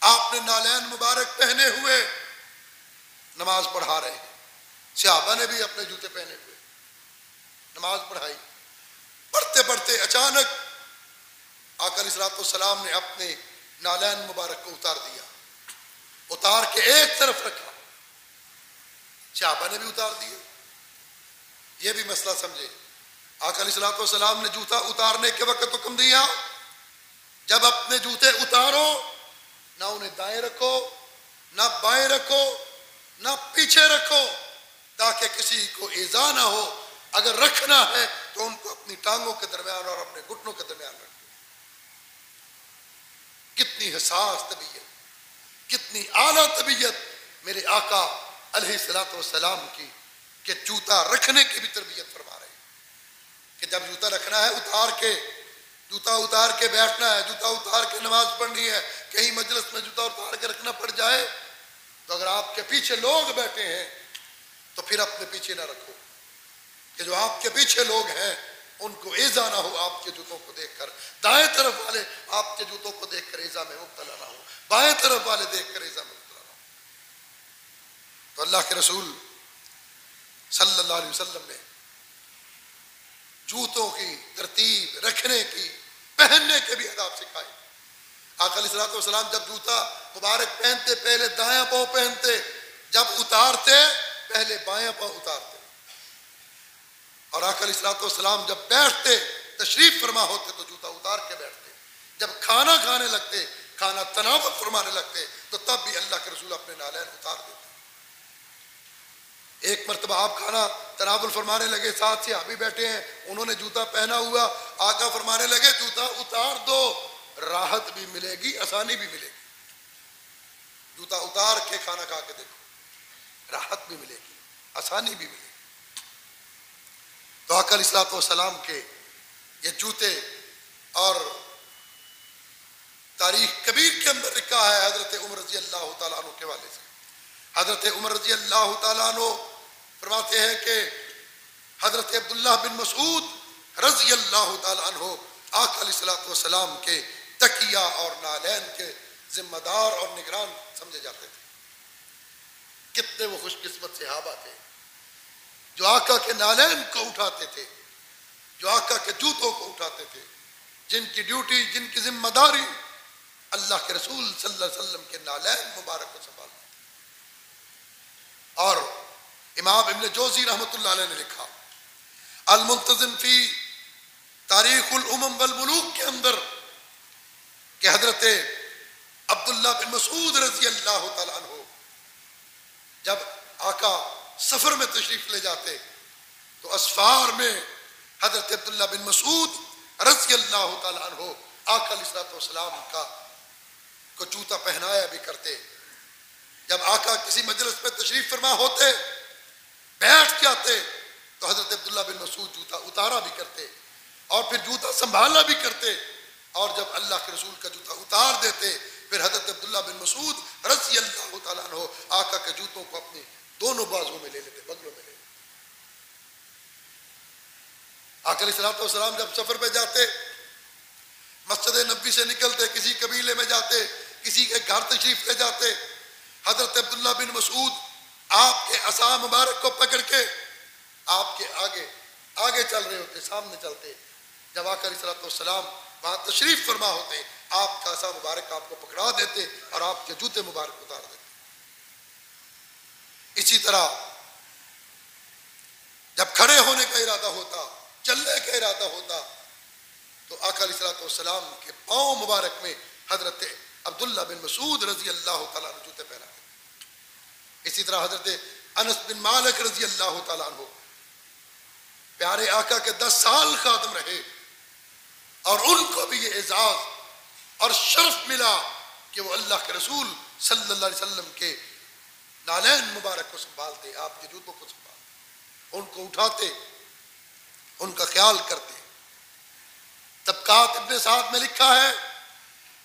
[SPEAKER 1] آپ نے نالین مبارک پہنے ہوئے نماز پڑھا رہے ہیں، صحابہ نے بھی اپنے جوتے پہنے ہوئے نماز پڑھائی۔ پڑھتے پڑھتے اچانک آقا علیہ الصلوۃ والسلام نے اپنے نالین مبارک کو اتار دیا، اتار کے ایک طرف رکھا، صحابہ نے بھی اتار دیا۔ یہ بھی مسئلہ سمجھے، آقا علیہ الصلوۃ والسلام نے جوتا اتارنے کے وقت حکم دیا جب اپنے جوتے اتارو نہ انہیں دائیں رکھو نہ بائیں رکھو نہ پیچھے رکھو تاکہ کسی کو ایذا نہ ہو، اگر رکھنا ہے تو ان کو اپنی ٹانگوں کے درمیان اور اپنے گھٹنوں کے درمیان رکھو۔ کتنی حساس طبیعت، کتنی اعلیٰ طبیعت میرے آقا علیہ الصلوۃ والسلام کی، کہ جوتا رکھنے کی بھی تربیت فرما رہے ہیں کہ جب جوتا رکھنا ہے جوتا اتار کے بیٹھنا ہے، جوتا اتار کے نماز پڑھنی ہے۔ کہیں مجلس میں جوتا اتار کے رکھنا پڑ جائے تو اگر آپ کے پیچھے لوگ بیٹھے ہیں تو پھر اپنے پیچھے نہ رکھو، کہ جو آپ کے پیچھے لوگ ہیں ان کو ایذا نہ ہو آپ کے جوتوں کو دیکھ کر، دائیں طرف والے آپ کے جوتوں کو دیکھ کر ایذا میں مبتلا نہ ہو، بائیں طرف والے دیکھ کر ایذا میں مبتلا نہ ہو۔ تو اللہ کے رسول صلی اللہ علیہ وسلم نے جوتوں کی ترتیب، رکھنے کی، پہننے کے بھی آداب سکھائے۔ آقا علیہ الصلوۃ والسلام جب جوتا مبارک پہنتے پہلے دایاں پاؤں پہنتے، جب اتارتے پہلے بایاں پاؤں اتارتے، اور آقا علیہ الصلوۃ والسلام جب بیٹھتے تشریف فرما ہوتے تو جوتا اتار کے بیٹھتے، جب کھانا کھانے لگتے، کھانا تناول فرمانے لگتے تو تب بھی اللہ کے رسول اپنے نالین اتار دیتے۔ ایک مرتبہ آپ کھانا تناول فرمانے لگے، ساتھ صحابی بیٹھے ہیں، انہوں نے جوتا پہنا ہوا، آقا فرمانے لگے جوتا اتار دو، راحت بھی ملے گی، آسانی بھی ملے گی۔ جوتا اتار کے کھانا کھا کے دیکھو، راحت بھی ملے گی، آسانی بھی ملے گی۔ تو آقا علیہ الصلوۃ والسلام کے یہ جوتے، اور تاریخ کبیر کے اندر لکھا ہے حضرت عمر رضی اللہ تعالیٰ عنہ کے والے سے، حضرت عمر رضی اللہ تعالیٰ عنہ فرماتے ہیں کہ حضرت عبداللہ بن مسعود رضی اللہ تعالیٰ عنہ آقا علیہ الصلوۃ والسلام کے تکیہ اور نالین کے ذمہ دار اور نگران سمجھے جاتے تھے۔ کتنے وہ خوش قسمت صحابہ تھے جو آقا کے نالین کو اٹھاتے تھے، جو آقا کے جوتوں کو اٹھاتے تھے، جن کی ڈیوٹی، جن کی ذمہ داری اللہ کے رسول صلی اللہ علیہ وسلم کے نالین مبارک کو سنبھالنا۔ اور امام ابن جوزی رحمۃ اللہ علیہ نے لکھا المنتظم فی تاریخ الامم والملوک کے اندر کہ حضرت عبداللہ بن مسعود رضی اللہ تعالیٰ عنہ جب آقا سفر میں تشریف لے جاتے تو اسفار میں حضرت عبداللہ بن مسعود رضی اللہ تعالیٰ عنہ آقا علیہ الصلوۃ والسلام کو جوتا پہنایا بھی کرتے۔ جب آقا کسی مجلس میں تشریف فرما ہوتے، بیٹھ جاتے تو حضرت عبداللہ بن مسعود جوتا اتارا بھی کرتے اور پھر جوتا سنبھالا بھی کرتے، اور جب اللہ کے رسول کا جوتا اتار دیتے پھر حضرت عبداللہ بن مسعود رضی اللہ تعالیٰ عنہ آقا کے جوتوں کو اپنی دونوں بازو میں لے لیتے، بغلوں میں لے لیتے۔ آقا علیہ الصلوۃ والسلام جب سفر پہ جاتے، مسجد نبوی سے نکلتے، کسی قبیلے میں جاتے، کسی کے گھر تشریف لے جاتے، حضرت عبداللہ بن مسعود آپ کے عصا مبارک کو پکڑ کے آپ کے آگے چل رہے ہوتے، سامنے چلتے۔ جب آقا علیہ الصلوۃ والسلام وہاں تشریف فرما ہوتے، آپ کا عصا مبارک آپ کو پکڑا دیتے اور آپ کے جوتے مبارک اتار دیتے۔ اسی طرح جب کھڑے ہونے کا ارادہ ہوتا، چلنے کا ارادہ ہوتا، تو آقا علیہ الصلوۃ والسلام کے پاؤں مبارک میں حضرت عبداللہ بن مسعود رضی اللہ تعالیٰ عنہ جوتے پہنا دیتے۔ اسی طرح حضرت انس بن مالک رضی اللہ تعالیٰ عنہ پیارے آقا کے 10 سال خادم رہے، اور ان کو بھی یہ اعزاز اور شرف ملا کہ وہ اللہ کے رسول صلی اللہ علیہ وسلم کے نالین مبارک کو سنبھالتے، آپ کے جوتوں کو سنبھالتے، ان کو اٹھاتے، ان کا خیال کرتے۔ طبقات ابن سعد میں لکھا ہے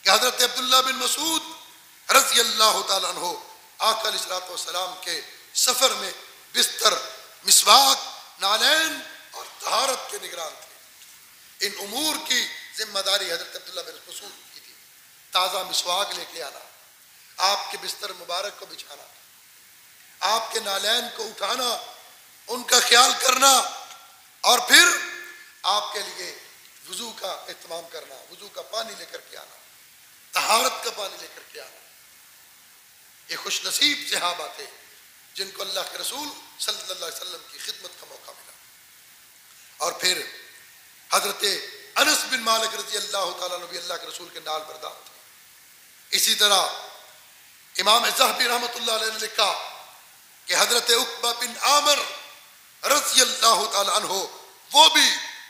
[SPEAKER 1] کہ حضرت عبداللہ بن مسعود رضی اللہ تعالیٰ عنہ آقا علیہ الصلوۃ والسلام کے سفر میں بستر، مسواک، نالین اور طہارت کے نگران تھے۔ ان امور کی ذمہ داری حضرت عبداللہ بن مسعود کی تھی۔ تازہ مسواک لے کے آنا، آپ کے بستر مبارک کو بچھانا، آپ کے نالین کو اٹھانا، ان کا خیال کرنا، اور پھر آپ کے لیے وضو کا اہتمام کرنا، وضو کا پانی لے کر کے آنا، طہارت کا پانی لے کر کے آنا۔ یہ خوش نصیب صحابہ تھے جن کو اللہ کے رسول صلی اللہ علیہ وسلم کی خدمت کا موقع ملا۔ اور پھر حضرت انس بن مالک رضی اللہ تعالیٰ عنہ بھی اللہ کے رسول کے نال بردار تھے۔ اسی طرح امام ذہبی رحمۃ اللہ علیہ نے لکھا کہ حضرت عقبہ بن عامر رضی اللہ تعالیٰ عنہ وہ بھی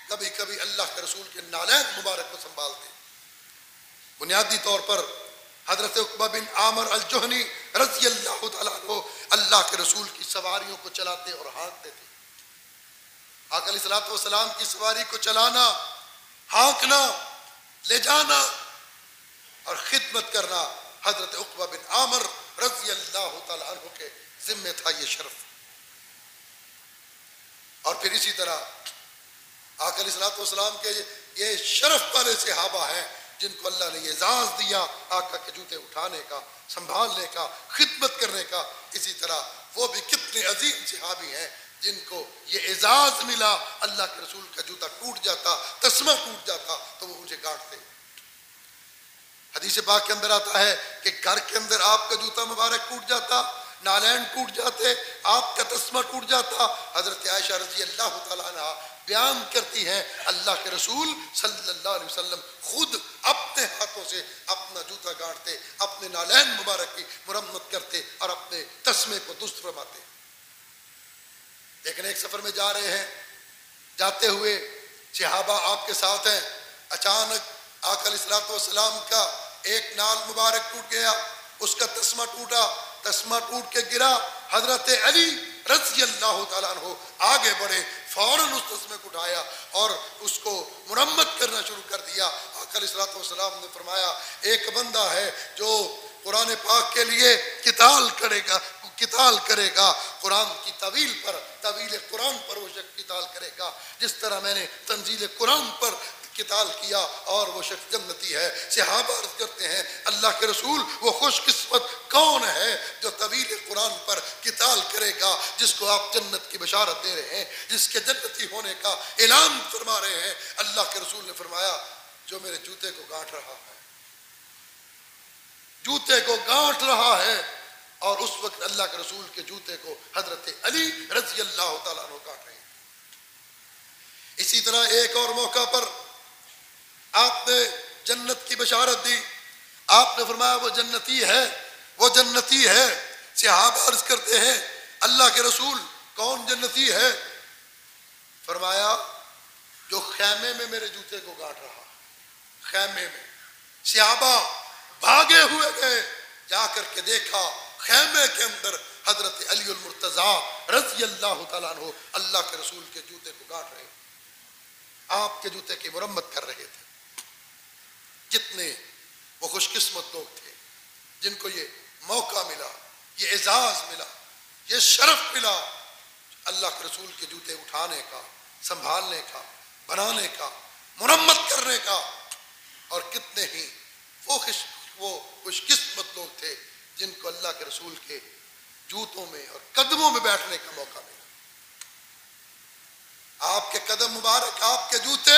[SPEAKER 1] کبھی کبھی اللہ کے رسول کے نالین مبارک کو سنبھالتے۔ بنیادی طور پر حضرت عقبہ بن عامر الجہنی رضی اللہ تعالیٰ عنہ اللہ کے رسول کی سواریوں کو چلاتے اور ہانکتے تھے۔ آقا علیہ الصلوۃ والسلام کی سواری کو چلانا، ہانکنا، لے جانا اور خدمت کرنا حضرت عقبہ بن عامر رضی اللہ تعالیٰ عنہ کے ذمہ تھا یہ شرف۔ اور پھر اسی طرح آقا علیہ الصلوۃ والسلام کے یہ شرف والے صحابہ ہیں جن کو اللہ نے یہ اعزاز دیا آقا کے جوتے اٹھانے کا، سنبھالنے کا، خدمت کرنے کا۔ اسی طرح وہ بھی کتنے عظیم صحابی ہیں جن کو یہ اعزاز ملا، اللہ کے رسول کا جوتا ٹوٹ جاتا، تسمہ ٹوٹ جاتا تو وہ اسے کاٹتے۔ حدیث پاک کے اندر آتا ہے کہ گھر کے اندر آپ کا جوتا مبارک ٹوٹ جاتا، نالین ٹوٹ جاتے، آپ کا تسمہ ٹوٹ جاتا۔ حضرت عائشہ رضی اللہ تعالیٰ عنہ بیان کرتی ہیں اللہ کے رسول صلی اللہ علیہ وسلم خود اپنے ہاتھوں سے اپنا جوتا گاڑتے، اپنے نالین مبارک کی مرمت کرتے اور اپنے تسمے کو درست فرماتے۔ لیکن ایک سفر میں جا رہے ہیں، جاتے ہوئے صحابہ آپ کے ساتھ ہیں، اچانک آقا علیہ الصلوۃ والسلام کا ایک نال مبارک ٹوٹ گیا، اس کا تسمہ ٹوٹا، تسمہ ٹوٹ کے گرا۔ حضرت علی رضی اللہ تعالیٰ عنہ آگے بڑھے، فوراً اس تسمے کو اٹھایا اور اس کو مرمت کرنا شروع کر دیا۔ آقا علیہ الصلوۃ والسلام نے فرمایا ایک بندہ ہے جو قرآن پاک کے لیے قتال کرے گا، قرآن کی طویل قرآن پر وہ شخص قتال کرے گا جس طرح میں نے تنزیل قرآن پر قتال کیا، اور وہ شخص جنتی ہے۔ صحابہ عرض کرتے ہیں اللہ کے رسول وہ خوش قسمت کون ہے جو طویل قرآن پر قتال کرے گا جس کو آپ جنت کی بشارت دے رہے ہیں، جس کے جنتی ہونے کا اعلان فرما رہے ہیں۔ اللہ کے رسول نے فرمایا جو میرے جوتے کو گانٹھ رہا ہے، جوتے کو گانٹھ رہا ہے۔ اور اس وقت اللہ کے رسول کے جوتے کو حضرت علی رضی اللہ تعالیٰ عنہ گانٹھ رہے ہیں۔ اسی طرح ایک اور موقع پر آپ نے جنت کی بشارت دی، آپ نے فرمایا وہ جنتی ہے، وہ جنتی ہے۔ صحابہ عرض کرتے ہیں اللہ کے رسول کون جنتی ہے؟ فرمایا جو خیمے میں میرے جوتے کو گانٹھ رہا، خیمے میں۔ صحابہ بھاگے ہوئے گئے، جا کر کے دیکھا خیمے کے اندر حضرت علی المرتضیٰ رضی اللہ تعالیٰ عنہ اللہ کے رسول کے جوتے کو گانٹھ رہے، آپ کے جوتے کی مرمت کر رہے تھے۔ کتنے وہ خوش قسمت لوگ تھے جن کو یہ موقع ملا، یہ اعزاز ملا یہ شرف ملا اللہ کے رسول کے جوتے اٹھانے کا، سنبھالنے کا، بنانے کا، مرمت کرنے کا. اور کتنے ہی وہ خوش قسمت لوگ تھے جن کو اللہ کے رسول کے جوتوں میں اور قدموں میں بیٹھنے کا موقع ملا. آپ کے قدم مبارک، آپ کے جوتے.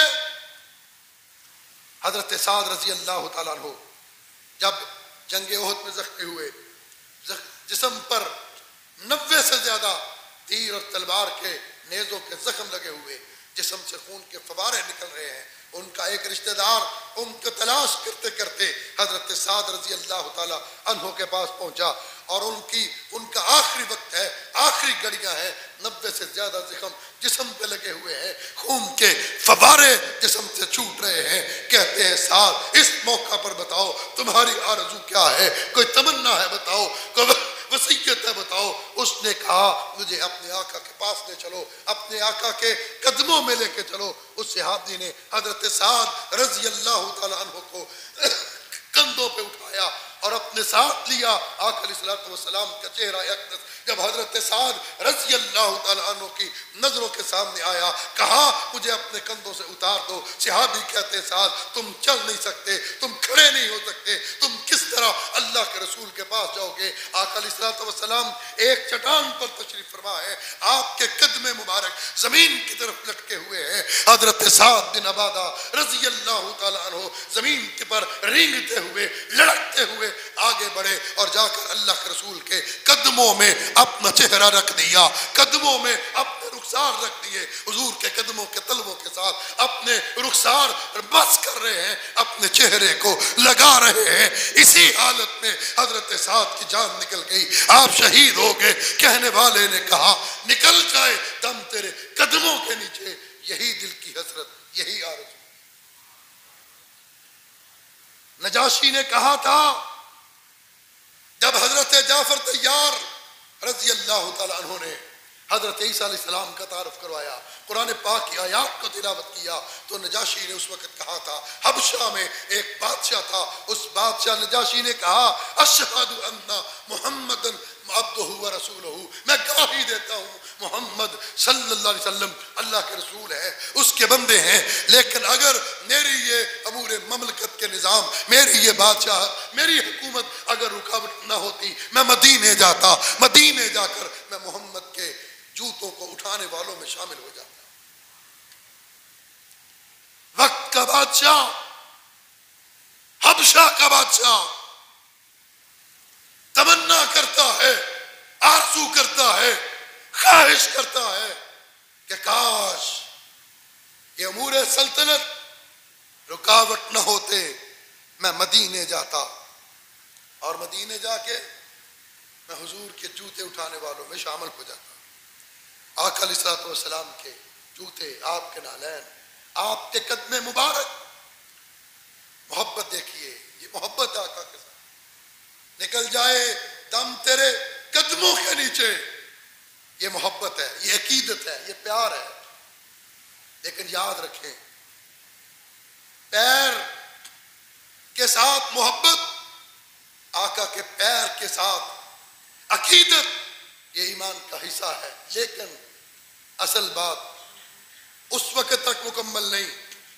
[SPEAKER 1] حضرت سعد رضی اللہ تعالیٰ عنہ جب جنگ احد میں زخمی ہوئے، جسم پر 90 سے زیادہ تیر اور تلوار کے نیزوں کے زخم لگے ہوئے، جسم سے خون کے فوارے نکل رہے ہیں. ان کا ایک رشتہ دار ان کو تلاش کرتے کرتے حضرت سعد رضی اللہ تعالیٰ عنہ کے پاس پہنچا، اور ان کا آخری وقت ہے، آخری گھڑیاں ہیں. 90 سے زیادہ زخم جسم پہ لگے ہوئے ہیں، خون کے فوارے جسم سے چھوٹ رہے ہیں. کہتے ہیں سعد اس موقع پر بتاؤ تمہاری آرزو کیا ہے، کوئی تمنا ہے بتاؤ، کوئی وصیت ہے بتاؤ. اس نے کہا مجھے اپنے آقا کے پاس لے چلو، اپنے آقا کے قدموں میں لے کے چلو. اس صحابی نے حضرت سعد رضی اللہ تعالیٰ عنہ کو کندھوں پہ اٹھایا اور اپنے ساتھ لیا. آقا علیہ الصلوۃ والسلام کا چہرہ اقدس جب حضرت سعد رضی اللہ تعالیٰ عنہ کی نظروں کے سامنے آیا، کہا مجھے اپنے کندھوں سے اتار دو. صحابی کہتے سعد تم چل نہیں سکتے، تم کھڑے نہیں ہو سکتے، تم کس طرح اللہ کے رسول کے پاس جاؤ گے. آقا علیہ الصلوۃ والسلام ایک چٹان پر تشریف فرما ہے، آپ کے قدم مبارک زمین کی طرف لٹکے ہوئے ہیں. حضرت سعد بن عبادہ رضی اللہ تعالیٰ عنہ زمین کے پر رینگتے ہوئے، لڑکتے ہوئے آگے بڑھے اور جا کر اللہ کے رسول کے قدموں میں اپنا چہرہ رکھ دیا، قدموں میں اپنے رخسار رکھ دیے. حضور کے قدموں کے تلووں کے ساتھ اپنے رخسار بس کر رہے ہیں، اپنے چہرے کو لگا رہے ہیں. اسی حالت میں حضرت سعد کی جان نکل گئی، آپ شہید ہو گئے. کہنے والے نے کہا نکل جائے دم تیرے قدموں کے نیچے، یہی دل کی حسرت، یہی آرزو. نجاشی نے کہا تھا جب حضرت جعفر طیار رضی اللہ تعالیٰ عنہ نے حضرت عیسیٰ علیہ السلام کا تعارف کروایا، قرآن پاک کی آیات کو تلاوت کیا، تو نجاشی نے اس وقت کہا تھا، حبشہ میں ایک بادشاہ تھا، اس بادشاہ نجاشی نے کہا اشہد ان محمد عبدہ و رسولہ، میں گواہی دیتا ہوں محمد صلی اللہ علیہ وسلم اللہ کے رسول ہے، اس کے بندے ہیں. لیکن اگر میری یہ امور مملکت کے نظام، میری یہ بادشاہت، میری حکومت اگر رکاوٹ نہ ہوتی، میں مدینے جاتا، مدینے جا کر میں محمد کے جوتوں کو اٹھانے والوں میں شامل ہو جاتا. وقت کا بادشاہ، حبشہ کا بادشاہ تمنا کرتا ہے، آرزو کرتا ہے، خواہش کرتا ہے کہ کاش یہ امور سلطنت رکاوٹ نہ ہوتے، میں مدینے جاتا اور مدینے جا کے میں حضور کے جوتے اٹھانے والوں میں شامل ہو جاتا. آقا علیہ الصلوۃ والسلام کے جوتے، آپ کے نالین، آپ کے قدم مبارک. محبت دیکھیے، یہ محبت آقا کے ساتھ. نکل جائے دم تیرے قدموں کے نیچے، یہ محبت ہے، یہ عقیدت ہے، یہ پیار ہے. لیکن یاد رکھیں، پیر کے ساتھ محبت، آقا کے پیر کے ساتھ عقیدت، یہ ایمان کا حصہ ہے. لیکن اصل بات اس وقت تک مکمل نہیں،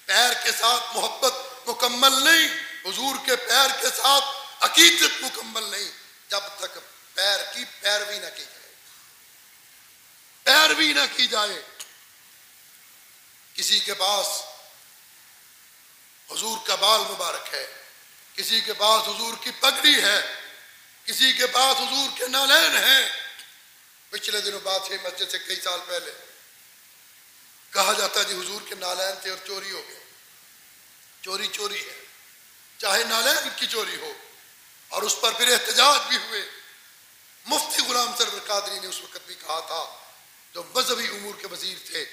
[SPEAKER 1] پیر کے ساتھ محبت مکمل نہیں، حضور کے پیر کے ساتھ عقیدت مکمل نہیں، جب تک پیر کی پیروی نہ کی جائے. پیروی نہ کی جائے. کسی کے پاس حضور کا بال مبارک ہے، کسی کے پاس حضور کی پگڑی ہے، کسی کے پاس حضور کے نالین ہیں. پچھلے دنوں بات ہے، مسجد سے کئی سال پہلے کہا جاتا جی حضور کے نالین تھے اور چوری ہو گئے. چوری چوری ہے، چاہے نالین کی چوری ہو. اور اس پر پھر احتجاج بھی ہوئے. مفتی غلام سرور قادری نے اس وقت بھی کہا تھا، جو مذہبی امور کے وزیر تھے،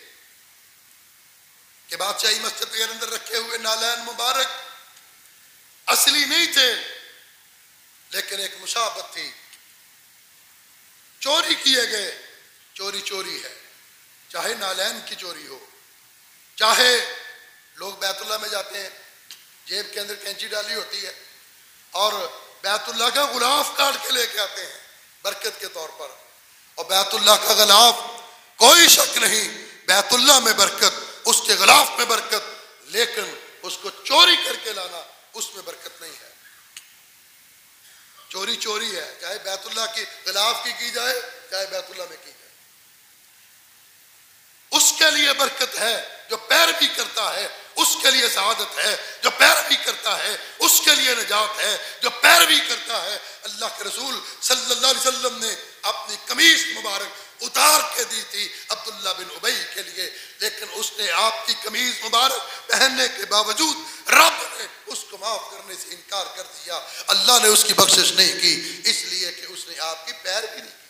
[SPEAKER 1] کہ بادشاہی مسجد کے اندر رکھے ہوئے نالین مبارک اصلی نہیں تھے، لیکن ایک مشابہت تھی. چوری کیے گئے، چوری چوری ہے، چاہے نالین کی چوری ہو، چاہے لوگ بیت اللہ میں جاتے ہیں، جیب کے اندر کینچی ڈالی ہوتی ہے اور بیت اللہ کا غلاف کاٹ کے لے کے آتے ہیں برکت کے طور پر، اور بیت اللہ کا غلاف، کوئی شک نہیں بیت اللہ میں برکت، اس کے غلاف میں برکت، لیکن اس کو چوری کر کے لانا اس میں برکت نہیں ہے۔ چوری چوری ہے، چاہے بیت اللہ کی غلاف کی جائے چاہے بیت اللہ میں کی جائے۔ اس کے لیے برکت ہے جو پیروی کرتا ہے، اس کے لیے سعادت ہے جو پیروی کرتا ہے، اس کے لیے نجات ہے جو پیروی کرتا ہے۔ اللہ کے رسول صلی اللہ علیہ وسلم نے اپنی قمیص مبارک اتار کے دی تھی عبداللہ بن ابی کے لیے، لیکن اس نے آپ کی قمیص مبارک پہننے کے باوجود رب نے اس کو معاف کرنے سے انکار کر دیا۔ اللہ نے اس کی بخشش نہیں کی، اس لیے کہ اس نے آپ کی پیروی نہیں کی۔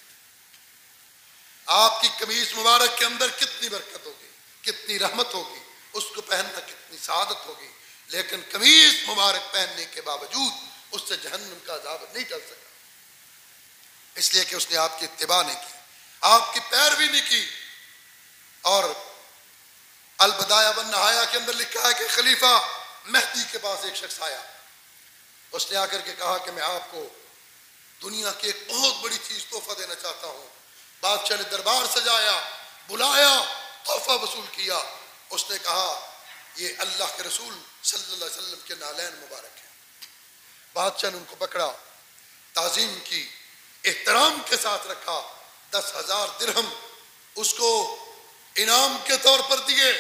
[SPEAKER 1] آپ کی قمیص مبارک کے اندر کتنی برکت ہوگی، کتنی رحمت ہوگی، اس کو پہننا کتنی سعادت ہوگی، لیکن قمیص مبارک پہننے کے باوجود اس سے جہنم کا عذاب نہیں ٹل سکا، اس لیے کہ اس نے آپ کی اتباع نہیں کی، آپ کی پیروی نہیں کی۔ اور البدایہ والنہایہ کے اندر لکھا ہے کہ خلیفہ مہدی کے پاس ایک شخص آیا، اس نے آ کر کے کہا کہ میں آپ کو دنیا کی ایک بہت بڑی چیز تحفہ دینا چاہتا ہوں۔ بادشاہ نے دربار سجایا، بلایا، تحفہ وصول کیا۔ اس نے کہا یہ اللہ کے رسول صلی اللہ علیہ وسلم کے نالین مبارک ہیں۔ بادشاہ نے ان کو پکڑا، تعظیم کی، احترام کے ساتھ رکھا، 10,000 درہم اس کو انعام کے طور پر دیے،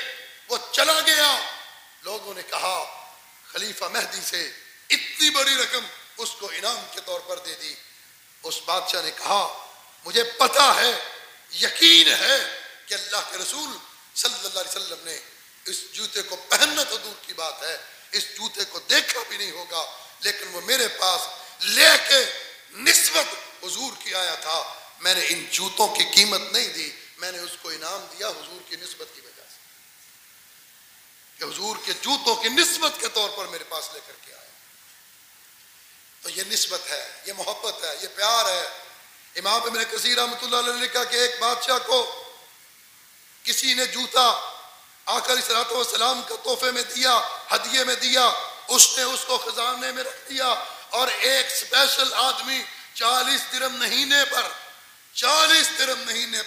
[SPEAKER 1] وہ چلا گیا۔ لوگوں نے کہا خلیفہ مہدی سے اتنی بڑی رقم اس کو انعام کے طور پر دے دی۔ اس بادشاہ نے کہا مجھے پتا ہے، یقین ہے کہ اللہ کے رسول صلی اللہ علیہ وسلم نے اس جوتے کو پہننا تو دور کی بات ہے، اس جوتے کو دیکھا بھی نہیں ہوگا، لیکن وہ میرے پاس لے کے نسبت حضور کی آیا تھا۔ میں نے ان جوتوں کی قیمت نہیں دی، میں نے اس کو انعام دیا حضور کی نسبت کی وجہ سے، کہ حضور کے جوتوں کی نسبت کے طور پر میرے پاس لے کر کے آیا۔ تو یہ نسبت ہے، یہ محبت ہے، یہ پیار ہے۔ امام ابن کثیر رحمۃ اللہ علیہ نے کہا کہ ایک بادشاہ کو کسی نے جوتا آقا علیہ الصلوۃ والسلام کا تحفے میں دیا، ہدیے میں دیا، اس نے اس کو خزانے میں رکھ دیا، اور ایک اسپیشل آدمی 40 درہم مہینے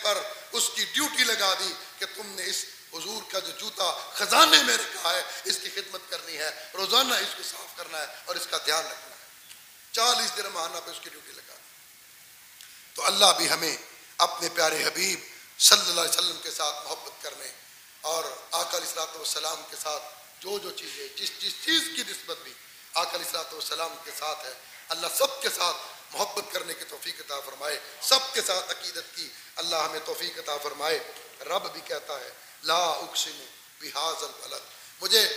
[SPEAKER 1] پر اس کی ڈیوٹی لگا دی کہ تم نے اس حضور کا جو جوتا خزانے میں رکھا ہے اس کی خدمت کرنی ہے، روزانہ اس کو صاف کرنا ہے اور اس کا دھیان رکھنا ہے۔ 40 درہم ماہانہ پہ اس کی ڈیوٹی لگا دی۔ تو اللہ بھی ہمیں اپنے پیارے حبیب صلی اللہ علیہ وسلم کے ساتھ محبت کرنے اور آقا علیہ الصلوۃ والسلام کے ساتھ جو چیزیں جس چیز کی نسبت بھی آقا علیہ الصلوۃ والسلام کے ساتھ ہے، اللہ سب کے ساتھ محبت کرنے کی توفیق عطا فرمائے، سب کے ساتھ عقیدت کی اللہ ہمیں توفیق عطا فرمائے۔ رب بھی کہتا ہے لا اقسم بہذا البلد، مجھے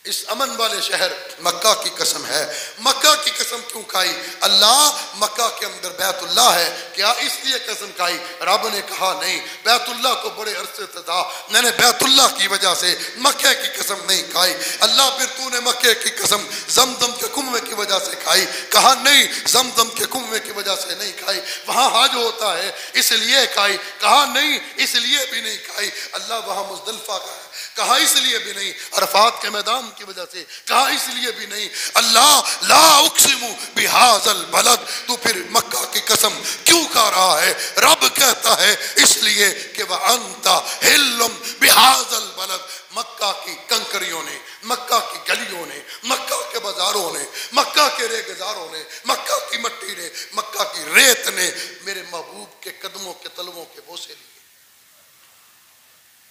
[SPEAKER 1] اس امن والے شہر مکہ کی قسم ہے۔ مکہ کی قسم کیوں کھائی؟ اللہ مکہ کے اندر بیت اللہ ہے، کیا اس لیے قسم کھائی؟ رب نے کہا نہیں، بیت اللہ تو بڑے عرصے سے تھا، میں نے بیت اللہ کی وجہ سے مکہ کی قسم نہیں کھائی۔ اللہ پھر تو نے مکہ کی قسم زمزم کے کنویں کی وجہ سے کھائی؟ کہا نہیں، زمزم کے کنویں کی وجہ سے نہیں کھائی، وہاں حج ہوتا ہے اس لیے کھائی۔ کہا نہیں، اس لیے بھی نہیں کھائی۔ اللہ وہاں مزدلفہ کا ہے، کہا اس لیے بھی نہیں۔ عرفات کے میدان کی وجہ سے کہا اس لیے بھی نہیں۔ اللہ لا اقسم بہذا البلد، تو پھر مکہ کی قسم کیوں کھا رہا ہے؟ رب کہتا ہے اس لیے کہ وانت حل بہذا البلد، مکہ کی کنکریوں نے، مکہ کی گلیوں نے، مکہ کے بازاروں نے، مکہ کے ریگزاروں نے، مکہ کی مٹی نے، مکہ کی ریت نے میرے محبوب کے قدموں کے تلووں کے بوسے لیے۔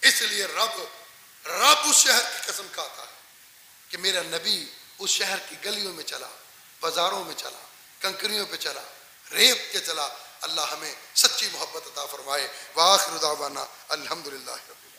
[SPEAKER 1] اس لیے رب اس شہر کی قسم کھاتا ہے کہ میرا نبی اس شہر کی گلیوں میں چلا، بازاروں میں چلا، کنکریوں پہ چلا، ریت کے چلا۔ اللہ ہمیں سچی محبت عطا فرمائے۔ وآخر دعوانا الحمدللہ رب العالمین۔